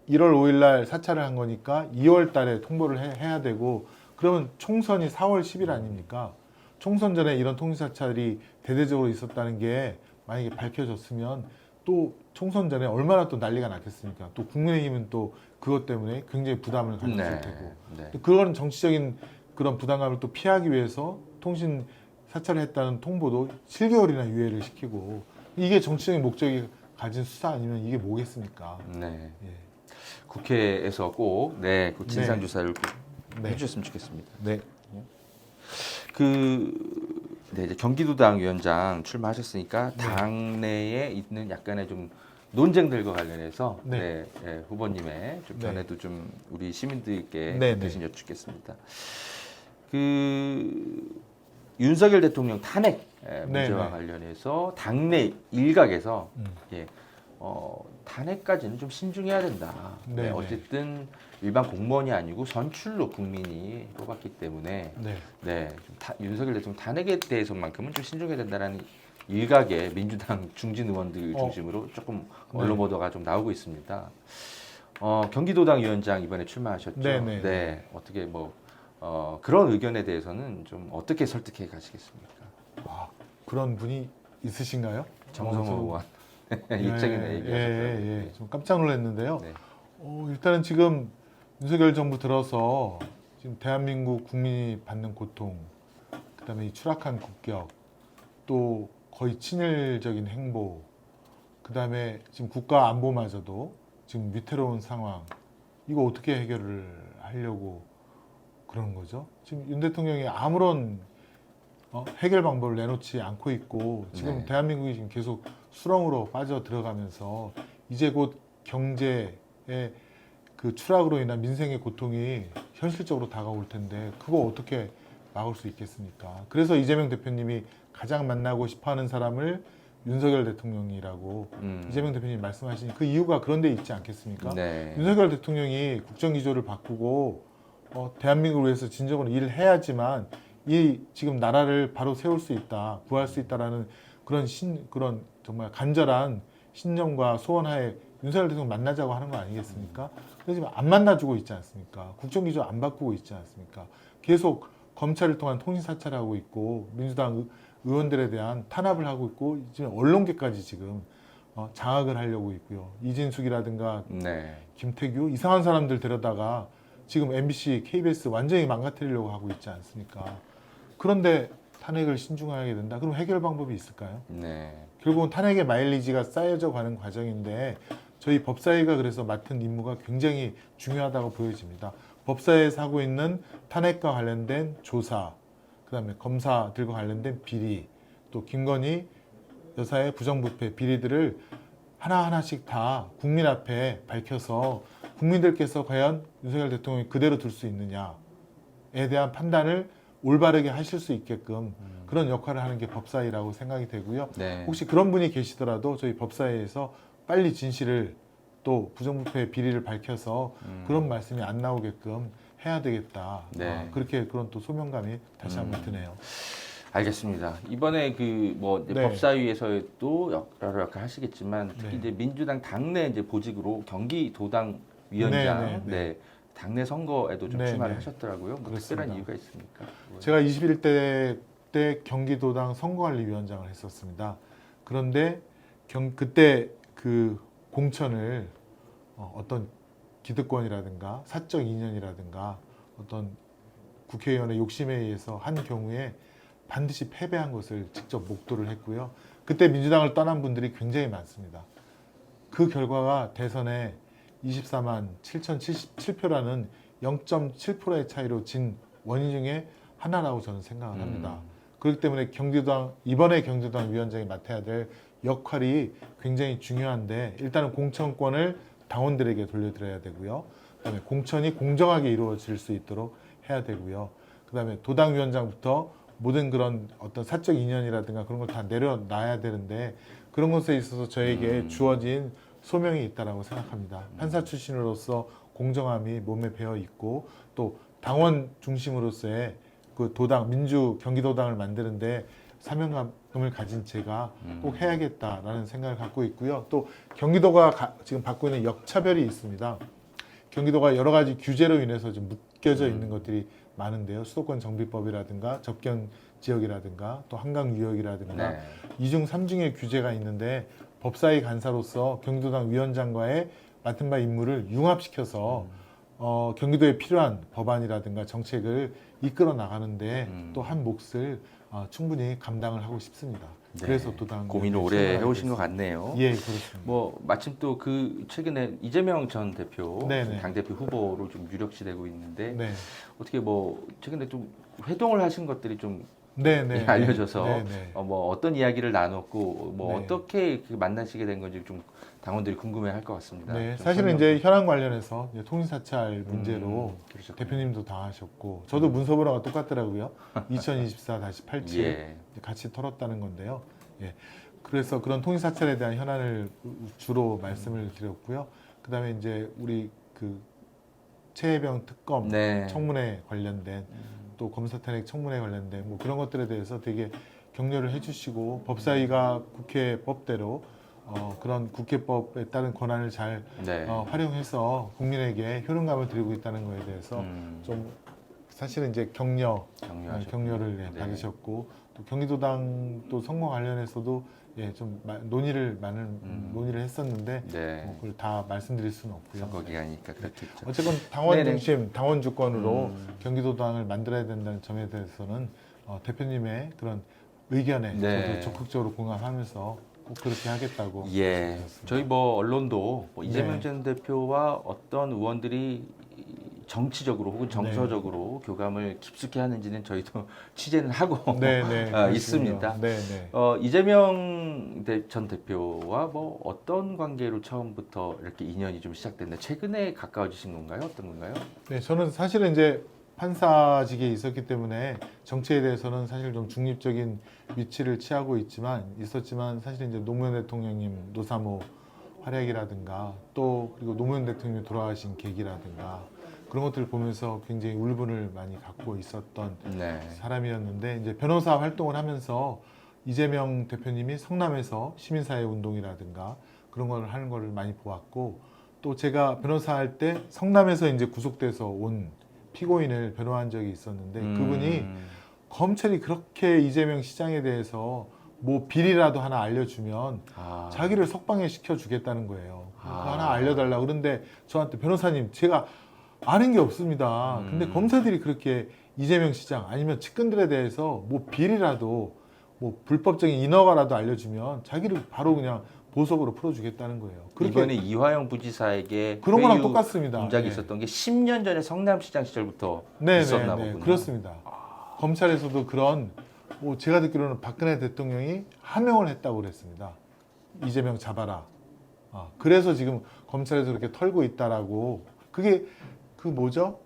1월 5일 날 사찰을 한 거니까 2월 달에 통보를 해야 되고 그러면 총선이 4월 10일 아닙니까? 총선 전에 이런 통신 사찰이 대대적으로 있었다는 게 만약에 밝혀졌으면 또 총선 전에 얼마나 또 난리가 났겠습니까? 또 국민의힘은 또 그것 때문에 굉장히 부담을 가졌을 네. 테고 네. 또 그런 정치적인 그런 부담감을 또 피하기 위해서 통신 사찰을 했다는 통보도 7개월이나 유예를 시키고 이게 정치적인 목적이 가진 수사 아니면 이게 뭐겠습니까? 네. 예. 국회에서 꼭 그 진상 네. 조사를 꼭 네. 해주셨으면 좋겠습니다. 네. 이제 경기도당 위원장 출마하셨으니까 당내에 있는 약간의 좀 논쟁들과 관련해서 네. 후보님의 좀 네. 견해도 좀 우리 시민들께 네, 대신 여쭙겠습니다. 윤석열 대통령 탄핵 문제와 네. 관련해서 당내 일각에서 음. 탄핵까지는 좀 신중해야 된다. 네, 어쨌든 일반 공무원이 아니고 선출로 국민이 뽑았기 때문에 윤석열 대통령 탄핵에 대해서만큼은 좀 신중해야 된다는 일각의 민주당 중진 의원들 중심으로 조금 언론 보도가 좀 나오고 있습니다. 경기도당 위원장 이번에 출마하셨죠. 네. 어떻게 그런 의견에 대해서는 좀 어떻게 설득해 가시겠습니까? 그런 분이 있으신가요? 정성호 의원 입장이나 얘기하셨더라고요. 좀 깜짝 놀랐는데요. 네. 일단은 지금 윤석열 정부 들어서 지금 대한민국 국민이 받는 고통, 그다음에 이 추락한 국격, 또 거의 친일적인 행보, 그다음에 지금 국가 안보마저도 지금 위태로운 상황, 이거 어떻게 해결을 하려고 그러는 거죠? 지금 윤 대통령이 아무런 해결 방법을 내놓지 않고 있고 지금 네. 대한민국이 지금 계속 수렁으로 빠져 들어가면서 이제 곧 경제의 그 추락으로 인한 민생의 고통이 현실적으로 다가올 텐데 그거 어떻게 막을 수 있겠습니까? 그래서 이재명 대표님이 가장 만나고 싶어하는 사람을 윤석열 대통령이라고 이재명 대표님 말씀하신 그 이유가 그런 데 있지 않겠습니까? 네. 윤석열 대통령이 국정기조를 바꾸고 대한민국을 위해서 진정으로 일을 해야지만 이 지금 나라를 바로 세울 수 있다, 구할 수 있다라는 그런 정말 간절한 신념과 소원하에 윤석열 대통령 만나자고 하는 거 아니겠습니까? 그렇지만 안 만나주고 있지 않습니까? 국정기조 안 바꾸고 있지 않습니까? 계속 검찰을 통한 통신 사찰하고 있고 민주당 의원들에 대한 탄압을 하고 있고 지금 언론계까지 지금 장악을 하려고 있고요. 이진숙이라든가 네. 김태규 이상한 사람들 데려다가 지금 MBC, KBS 완전히 망가뜨리려고 하고 있지 않습니까? 그런데 탄핵을 신중하게 된다. 그럼 해결 방법이 있을까요? 네. 결국은 탄핵의 마일리지가 쌓여져 가는 과정인데 저희 법사위가 그래서 맡은 임무가 굉장히 중요하다고 보여집니다. 법사위에서 하고 있는 탄핵과 관련된 조사, 그다음에 검사들과 관련된 비리, 또 김건희 여사의 부정부패 비리들을 하나하나씩 다 국민 앞에 밝혀서 국민들께서 과연 윤석열 대통령이 그대로 둘 수 있느냐에 대한 판단을 올바르게 하실 수 있게끔 그런 역할을 하는 게 법사위라고 생각이 되고요. 네. 혹시 그런 분이 계시더라도 저희 법사위에서 빨리 진실을 또 부정부패 비리를 밝혀서 그런 말씀이 안 나오게끔 해야 되겠다. 네. 그렇게 그런 또 소명감이 다시 한번 드네요. 알겠습니다. 이번에 네. 법사위에서도 여러 역할 하시겠지만 특히 네. 이제 민주당 당내 이제 보직으로 경기도당 위원장, 네, 네, 네. 당내 선거에도 좀 네, 출마를 네. 하셨더라고요. 뭐 그렇습니다. 특별한 이유가 있습니까? 제가 21대 때 경기도당 선거관리위원장을 했었습니다. 그런데 그때 그 공천을 어떤 기득권이라든가 사적 인연이라든가 어떤 국회의원의 욕심에 의해서 한 경우에 반드시 패배한 것을 직접 목도를 했고요. 그때 민주당을 떠난 분들이 굉장히 많습니다. 그 결과가 대선에 24만 7,077표라는 0.7%의 차이로 진 원인 중에 하나라고 저는 생각을 합니다. 그렇기 때문에 이번에 경기도당 위원장이 맡아야 될 역할이 굉장히 중요한데 일단은 공천권을 당원들에게 돌려드려야 되고요. 그다음에 공천이 공정하게 이루어질 수 있도록 해야 되고요. 그다음에 도당 위원장부터 모든 그런 어떤 사적 인연이라든가 그런 걸 다 내려놔야 되는데 그런 것에 있어서 저에게 주어진 소명이 있다라고 생각합니다. 판사 출신으로서 공정함이 몸에 배어 있고 또 당원 중심으로서의 그 경기도당을 만드는데 사명감을 가진 제가 꼭 해야겠다라는 생각을 갖고 있고요. 또 경기도가 지금 받고 있는 역차별이 있습니다. 경기도가 여러 가지 규제로 인해서 좀 묶여져 있는 것들이 많은데요. 수도권 정비법이라든가 접경 지역이라든가 또 한강 유역이라든가 네. 이중 삼중의 규제가 있는데 법사위 간사로서 경기도당 위원장과의 맡은 바 임무를 융합시켜서 경기도에 필요한 법안이라든가 정책을 이끌어 나가는데 또 한 몫을 충분히 감당을 하고 싶습니다. 네. 그래서 도당 고민을 오래 해오신 것 같네요. 예, 그렇습니다. 뭐 마침 또 그 최근에 이재명 전 대표 네네. 당대표 후보로 좀 유력시되고 있는데 네, 어떻게 뭐 최근에 좀 회동을 하신 것들이 좀 네, 알려져서 네, 네. 뭐 어떤 이야기를 나눴고 뭐 네. 어떻게 이렇게 만나시게 된 건지 좀 당원들이 궁금해할 것 같습니다. 네, 좀 사실은 설명 이제 현안 관련해서 이제 통신사찰 문제로 그러셨군요. 대표님도 당하셨고 저도 문서번호가 똑같더라고요. 2024-87 예. 같이 털었다는 건데요. 예. 그래서 그런 통신사찰에 대한 현안을 주로 말씀을 드렸고요. 그다음에 이제 우리 그 최혜병 특검 네. 청문회 관련된 또 검사탄핵 청문회 관련된 뭐 그런 것들에 대해서 되게 격려를 해주시고 법사위가 국회 법대로 그런 국회법에 따른 권한을 잘 네. 활용해서 국민에게 효능감을 드리고 있다는 것에 대해서 좀 사실은 이제 격려하셨군요. 격려를 네. 받으셨고 또 경기도당 또 선거 관련해서도 좀 논의를 했었는데 네. 그걸 다 말씀드릴 수는 없고요. 선거 기간이니까 그렇겠죠. 어쨌건 당원 네네. 중심, 당원 주권으로 경기도당을 만들어야 된다는 점에 대해서는 대표님의 그런 의견에 네. 저도 적극적으로 공감하면서 꼭 그렇게 하겠다고 예, 말씀드렸습니다. 저희 뭐 언론도 뭐 이재명 네. 전 대표와 어떤 의원들이 정치적으로 혹은 정서적으로 교감을 깊숙이 하는지는 저희도 취재는 하고 네, 있습니다. 네, 네. 이재명 전 대표와 뭐 어떤 관계로 처음부터 이렇게 인연이 좀 시작됐나요? 최근에 가까워지신 건가요? 어떤 건가요? 네, 저는 사실은 이제 판사직에 있었기 때문에 정치에 대해서는 사실 좀 중립적인 위치를 취하고 있었지만 사실 이제 노무현 대통령님 노사모 활약이라든가 또 그리고 노무현 대통령이 돌아가신 계기라든가 그런 것들을 보면서 굉장히 울분을 많이 갖고 있었던 네. 사람이었는데 이제 변호사 활동을 하면서 이재명 대표님이 성남에서 시민사회 운동이라든가 그런 걸 하는 거를 많이 보았고 또 제가 변호사 할 때 성남에서 이제 구속돼서 온 피고인을 변호한 적이 있었는데 그분이 검찰이 그렇게 이재명 시장에 대해서 뭐 비리라도 하나 알려주면 자기를 석방해 시켜주겠다는 거예요. 그거 하나 알려달라. 그런데 저한테 변호사님 제가 아는 게 없습니다. 근데 검사들이 그렇게 이재명 시장 아니면 측근들에 대해서 뭐 비리라도 뭐 불법적인 인허가라도 알려주면 자기를 바로 그냥 보석으로 풀어주겠다는 거예요. 이번에 이화영 부지사에게 그런 거랑 회유 똑같습니다. 공작이 네. 있었던 게 10년 전에 성남시장 시절부터 네, 있었나 네, 네. 보군요. 그렇습니다. 검찰에서도 그런 뭐 제가 듣기로는 박근혜 대통령이 하명을 했다고 그랬습니다. 이재명 잡아라. 그래서 지금 검찰에서 그렇게 털고 있다라고 그게 그 뭐죠?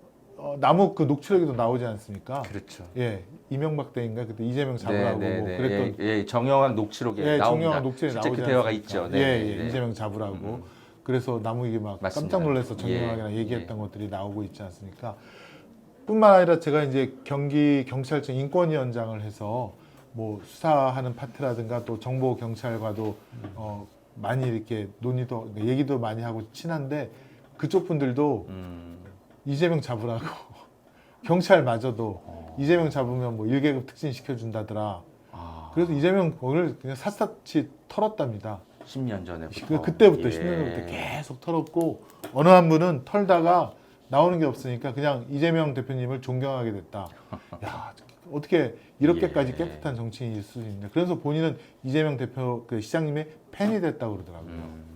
나무 그 녹취록에도 나오지 않습니까? 그렇죠. 예, 이명박 때인가 그때 이재명 잡으라고 뭐 그랬던 예, 정영학 녹취록에 예, 나옵니다. 정영학 녹취록에 실제 나오지 그 대화가 않습니까? 있죠. 예, 이재명 잡으라고. 그래서 나무에게 막 맞습니다. 깜짝 놀라서 정영학이랑 예, 얘기했던 것들이 나오고 있지 않습니까? 뿐만 아니라 제가 이제 경기 경찰청 인권위원장을 해서 뭐 수사하는 파트라든가 또 정보 경찰과도 많이 이렇게 논의도 얘기도 많이 하고 친한데 그쪽 분들도 이재명 잡으라고 경찰마저도 이재명 잡으면 뭐 1계급 특진 시켜준다더라. 그래서 이재명 오늘 그냥 샅샅이 털었답니다. 10년 전에부터. 그때부터 예. 10년 전부터 계속 털었고 어느 한 분은 털다가 나오는 게 없으니까 그냥 이재명 대표님을 존경하게 됐다. 야 어떻게 이렇게까지 예. 깨끗한 정치인일 수 있냐. 그래서 본인은 이재명 대표 그 시장님의 팬이 됐다고 그러더라고요.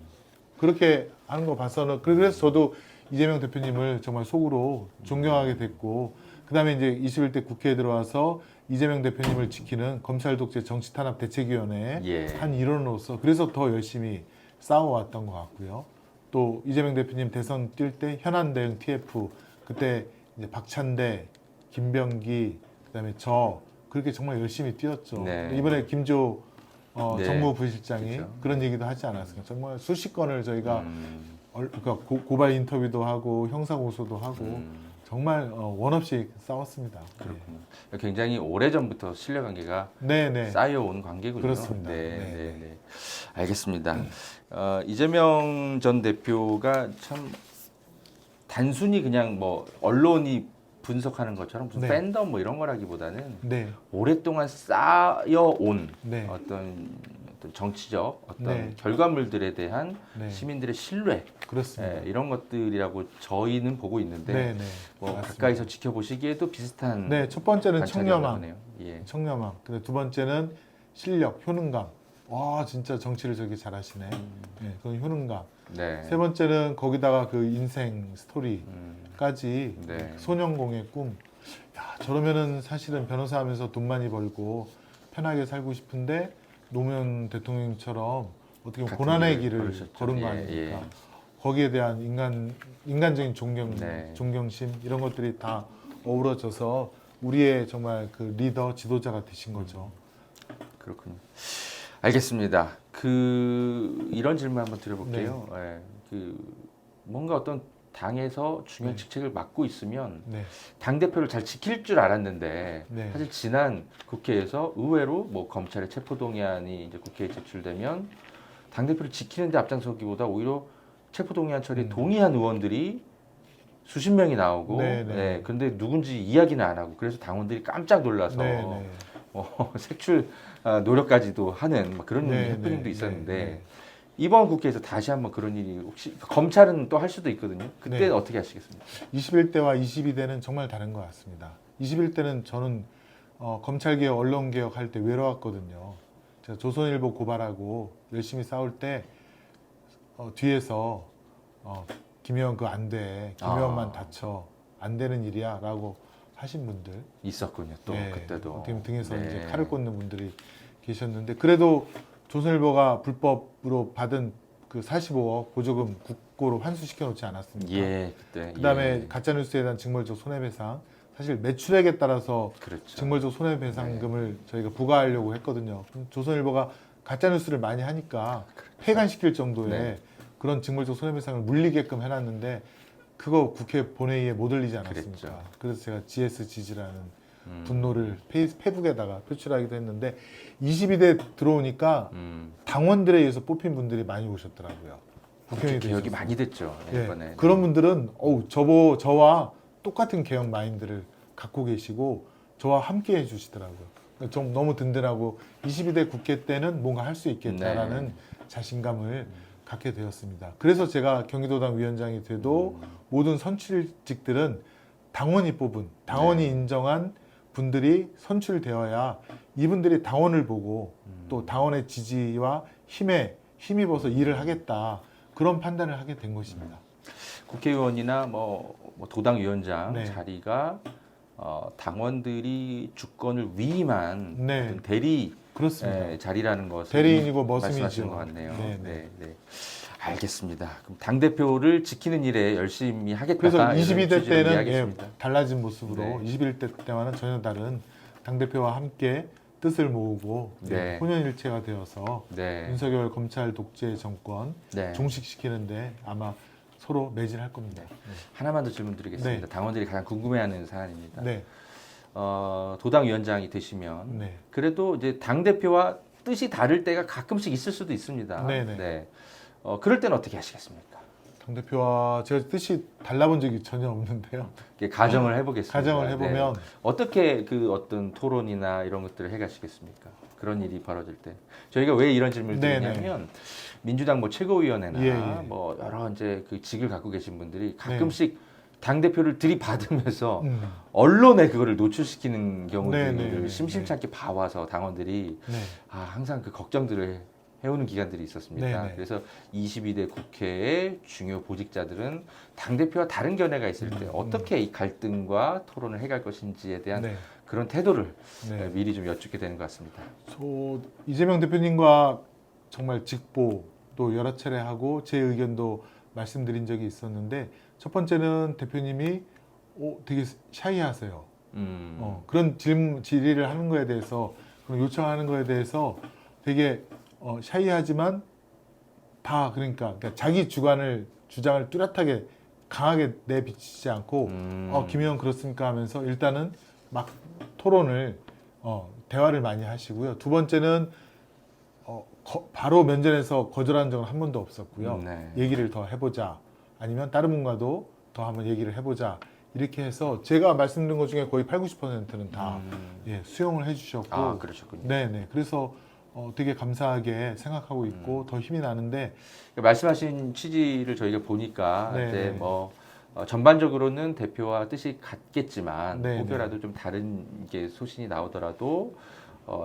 그렇게 하는 거 봐서는 그래서 저도 이재명 대표님을 정말 속으로 존경하게 됐고 그다음에 이제 21대 국회에 들어와서 이재명 대표님을 지키는 검찰 독재 정치 탄압 대책위원회 예. 한 일원으로서 그래서 더 열심히 싸워왔던 것 같고요. 또 이재명 대표님 대선 뛸 때 현안 대응 TF 그때 이제 박찬대, 김병기 그다음에 저 그렇게 정말 열심히 뛰었죠. 네. 이번에 김조 네. 정무부실장이 그렇죠. 그런 얘기도 하지 않았습니까? 정말 수십 건을 저희가 그러니까 고발 인터뷰도 하고 형사 고소도 하고 정말 원 없이 싸웠습니다. 그렇군요. 굉장히 오래 전부터 신뢰관계가 네네. 쌓여온 관계군요. 그렇습니다. 네, 네, 네, 네. 알겠습니다. 이재명 전 대표가 참 단순히 그냥 뭐 언론이 분석하는 것처럼 무슨 네. 팬덤 뭐 이런 거라기보다는 네. 오랫동안 쌓여온 네. 어떤 정치적 어떤 네. 결과물들에 대한 네. 시민들의 신뢰 그렇습니다. 이런 것들이라고 저희는 보고 있는데 네네. 뭐 맞습니다. 가까이서 지켜보시기에도 비슷한 네, 첫 번째는 관찰이라고 청렴함. 하네요. 예. 청렴함. 근데 두 번째는 실력, 효능감. 와, 진짜 정치를 저렇게 잘하시네. 네, 그건 효능감. 네. 세 번째는 거기다가 그 인생 스토리까지 네. 소년공의 꿈. 야, 저러면은 사실은 변호사 하면서 돈 많이 벌고 편하게 살고 싶은데 노무현 대통령처럼 어떻게 보면 같은 고난의 길을 길을 걸으셨죠. 걸은 거 예, 아닙니까? 예. 거기에 대한 인간적인 네. 존경심 이런 것들이 다 어우러져서 우리의 정말 그 리더 지도자가 되신 거죠. 그렇군요. 알겠습니다. 이런 질문 한번 드려볼게요. 예. 뭔가 어떤 당에서 중요한 네. 직책을 맡고 있으면 네, 당 대표를 잘 지킬 줄 알았는데 네. 사실 지난 국회에서 의외로 뭐 검찰의 체포동의안이 이제 국회에 제출되면 당 대표를 지키는데 앞장서기보다 오히려 체포동의안 처리에 동의한 의원들이 수십 명이 나오고, 네, 네. 근데 누군지 이야기는 안 하고 그래서 당원들이 깜짝 놀라서 네, 네. 색출 노력까지도 하는 막 그런 네, 해프닝도 네, 있었는데 네, 네. 이번 국회에서 다시 한번 그런 일이 혹시 검찰은 또 할 수도 있거든요. 그때 네. 어떻게 하시겠습니까? 21대와 22대는 정말 다른 것 같습니다. 21대는 저는 검찰개혁, 언론개혁 할 때 외로웠거든요. 제가 조선일보 고발하고 열심히 싸울 때 뒤에서 김의원 그거 안 돼. 김의원만 다쳐. 안 되는 일이야. 라고 하신 분들. 있었군요. 또 네, 그때도 어떻게 보면 등에서 네. 이제 칼을 꽂는 분들이 계셨는데 그래도 조선일보가 불법으로 받은 그 45억 보조금 국고로 환수시켜 놓지 않았습니까? 예, 그때 그다음에 예. 가짜뉴스에 대한 징벌적 손해배상 사실 매출액에 따라서 그렇죠. 징벌적 손해배상금을 저희가 부과하려고 했거든요. 조선일보가 가짜 뉴스를 많이 하니까 폐간시킬 정도의 네. 그런 징벌적 손해배상을 물리게끔 해놨는데 그거 국회 본회의에 못 올리지 않았습니까? 그랬죠. 그래서 제가 GS지지라는 분노를 페이북에다가 표출하기도 했는데 22대 들어오니까 당원들에 의해서 뽑힌 분들이 많이 오셨더라고요. 국회의원이 개혁이 되셨어요. 많이 됐죠. 예, 이번에. 그런 분들은 저와 똑같은 개혁 마인드를 갖고 계시고 저와 함께 해주시더라고요. 좀 너무 든든하고 22대 국회 때는 뭔가 할 수 있겠다라는 네. 자신감을 갖게 되었습니다. 그래서 제가 경기도당 위원장이 돼도 모든 선출직들은 당원이 뽑은, 당원이 인정한 분들이 선출되어야 이분들이 당원을 보고 또 당원의 지지와 힘에 힘입어서 일을 하겠다. 그런 판단을 하게 된 것입니다. 국회의원이나 뭐 도당 위원장 네. 자리가 당원들이 주권을 위임한 네. 어떤 대리 그렇습니다. 자리라는 것을 대리인이고 말씀하시는 머슴이죠. 것 같네요. 네, 네, 네. 알겠습니다. 그럼 당 대표를 지키는 일에 열심히 하겠다. 그래서 이런 22대 취지로 때는 이해하겠습니다. 달라진 모습으로 네. 21대 때와는 전혀 다른 당대표와 함께 뜻을 모으고 네. 혼연일체가 되어서 네. 윤석열 검찰 독재 정권 네. 종식시키는데 아마 서로 매진할 겁니다. 하나만 더 질문드리겠습니다. 네. 당원들이 가장 궁금해하는 사안입니다. 네. 도당 위원장이 되시면 네. 그래도 이제 당 대표와 뜻이 다를 때가 가끔씩 있을 수도 있습니다. 네네. 네. 그럴 때는 어떻게 하시겠습니까? 당대표와 제가 뜻이 달라본 적이 전혀 없는데요. 이렇게 가정을 해보겠습니다. 가정을 해보면 네. 어떻게 그 어떤 토론이나 이런 것들을 해가시겠습니까? 그런 일이 벌어질 때 저희가 왜 이런 질문을 네네. 드리냐면 민주당 뭐 최고위원회나 예, 예. 뭐 여러 이제 그 직을 갖고 계신 분들이 가끔씩 당 대표를 들이받으면서 언론에 그거를 노출시키는 경우들을 네네. 심심치 않게 봐와서 당원들이 네. 항상 그 걱정들을 해오는 기간들이 있었습니다. 네네. 그래서 22대 국회의 중요 보직자들은 당대표와 다른 견해가 있을 때 어떻게 이 갈등과 토론을 해갈 것인지에 대한 네. 그런 태도를 네. 미리 좀 여쭙게 되는 것 같습니다. 이재명 대표님과 정말 직보 또 여러 차례 하고 제 의견도 말씀드린 적이 있었는데 첫 번째는 대표님이 되게 샤이하세요. 그런 질의를 하는 거에 대해서 그런 요청하는 거에 대해서 되게 샤이하지만 그러니까 자기 주장을 뚜렷하게 강하게 내비치지 않고 김 의원 그렇습니까 하면서 일단은 막 토론을 대화를 많이 하시고요. 두 번째는 바로 면전에서 거절한 적은 한 번도 없었고요. 네. 얘기를 더 해보자 아니면 다른 분과도 더 한번 얘기를 해보자 이렇게 해서 제가 말씀드린 것 중에 거의 80~90%는 다 수용을 해주셨고 그러셨군요. 네네. 그래서 되게 감사하게 생각하고 있고 더 힘이 나는데 말씀하신 취지를 저희가 보니까 네, 이제 네. 뭐 전반적으로는 대표와 뜻이 같겠지만 네, 혹여라도 좀 다른 게 소신이 나오더라도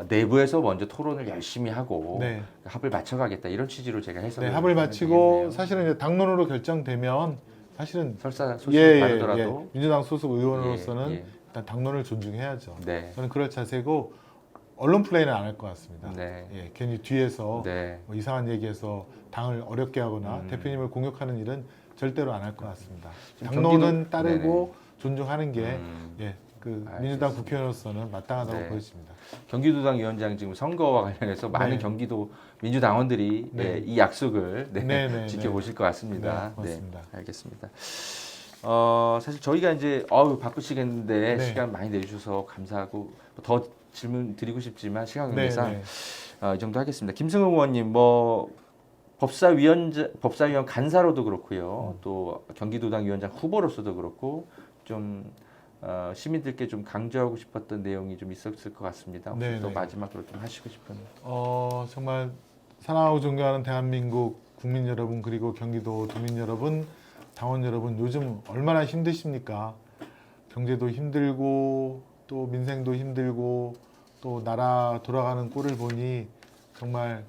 내부에서 먼저 토론을 열심히 하고 네. 합을 맞춰가겠다 이런 취지로 제가 해석을 합을 하면 마치고 되겠네요. 사실은 이제 당론으로 결정되면 사실은 설사 소신이 다르더라도 예. 민주당 소속 의원으로서는 예. 일단 당론을 존중해야죠. 네. 저는 그럴 자세고 언론 플레이는 안 할 것 같습니다. 네. 예, 괜히 뒤에서 네. 뭐 이상한 얘기해서 당을 어렵게 하거나 대표님을 공격하는 일은 절대로 안 할 것 같습니다. 지금 당론은 경기도- 따르고 존중하는 게 알겠습니다. 민주당 국회의원으로서는 마땅하다고 네. 보여집니다. 경기도당 위원장 지금 선거와 관련해서 많은 경기도 민주당원들이 네. 이 약속을 네. 지켜보실 것 같습니다. 네, 고맙습니다. 알겠습니다. 사실 저희가 이제 바쁘시겠는데 네. 시간 많이 내주셔서 감사하고 더 질문 드리고 싶지만 시간 관계상 이 정도 하겠습니다. 김승우 의원님 법사위원 간사로도 그렇고요. 또 경기도당 위원장 후보로서도 그렇고 좀 시민들께 좀 강조하고 싶었던 내용이 좀 있었을 것 같습니다. 혹시 네, 또 네. 마지막으로 좀 하시고 싶은 정말 사랑하고 존경하는 대한민국 국민 여러분 그리고 경기도 도민 여러분, 당원 여러분 요즘 얼마나 힘드십니까? 경제도 힘들고 또 민생도 힘들고 또 나라 돌아가는 꼴을 보니 정말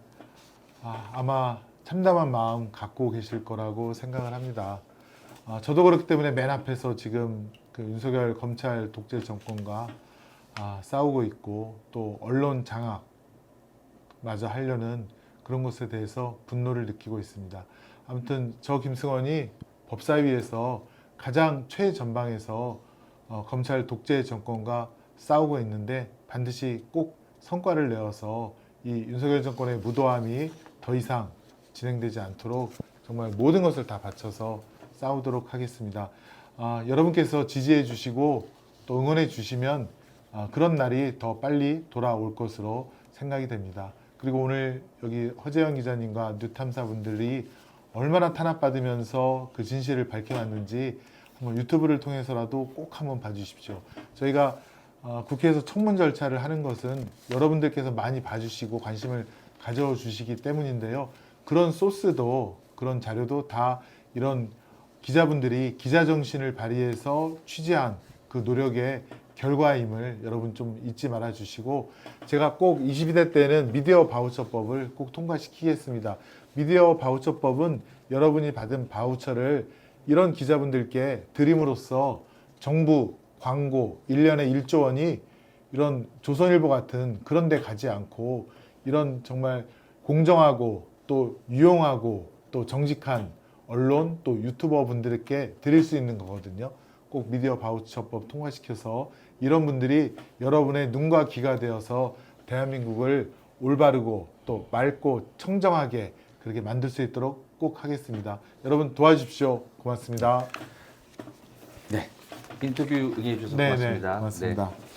아마 참담한 마음 갖고 계실 거라고 생각을 합니다. 저도 그렇기 때문에 맨 앞에서 지금 그 윤석열 검찰 독재 정권과 싸우고 있고 또 언론 장악마저 하려는 그런 것에 대해서 분노를 느끼고 있습니다. 아무튼 저 김승원이 법사위에서 가장 최전방에서 검찰 독재 정권과 싸우고 있는데 반드시 꼭 성과를 내어서 이 윤석열 정권의 무도함이 더 이상 진행되지 않도록 정말 모든 것을 다 바쳐서 싸우도록 하겠습니다. 여러분께서 지지해 주시고 또 응원해 주시면 그런 날이 더 빨리 돌아올 것으로 생각이 됩니다. 그리고 오늘 여기 허재영 기자님과 뉴탐사분들이 얼마나 탄압받으면서 그 진실을 밝혀왔는지 한번 유튜브를 통해서라도 꼭 한번 봐주십시오. 저희가 국회에서 청문 절차를 하는 것은 여러분들께서 많이 봐주시고 관심을 가져주시기 때문인데요. 그런 소스도 그런 자료도 다 이런 기자분들이 기자 정신을 발휘해서 취재한 그 노력의 결과임을 여러분 좀 잊지 말아 주시고, 제가 꼭 22대 때는 미디어 바우처법을 꼭 통과시키겠습니다. 미디어 바우처법은 여러분이 받은 바우처를 이런 기자분들께 드림으로써 정부 광고 1년에 1조 원이 이런 조선일보 같은 그런 데 가지 않고 이런 정말 공정하고 또 유용하고 또 정직한 언론 또 유튜버 분들께 드릴 수 있는 거거든요. 꼭 미디어 바우처법 통과시켜서 이런 분들이 여러분의 눈과 귀가 되어서 대한민국을 올바르고 또 맑고 청정하게 그렇게 만들 수 있도록 꼭 하겠습니다. 여러분 도와주십시오. 고맙습니다. 네, 인터뷰 응해 주셔서 네네, 고맙습니다. 고맙습니다. 네.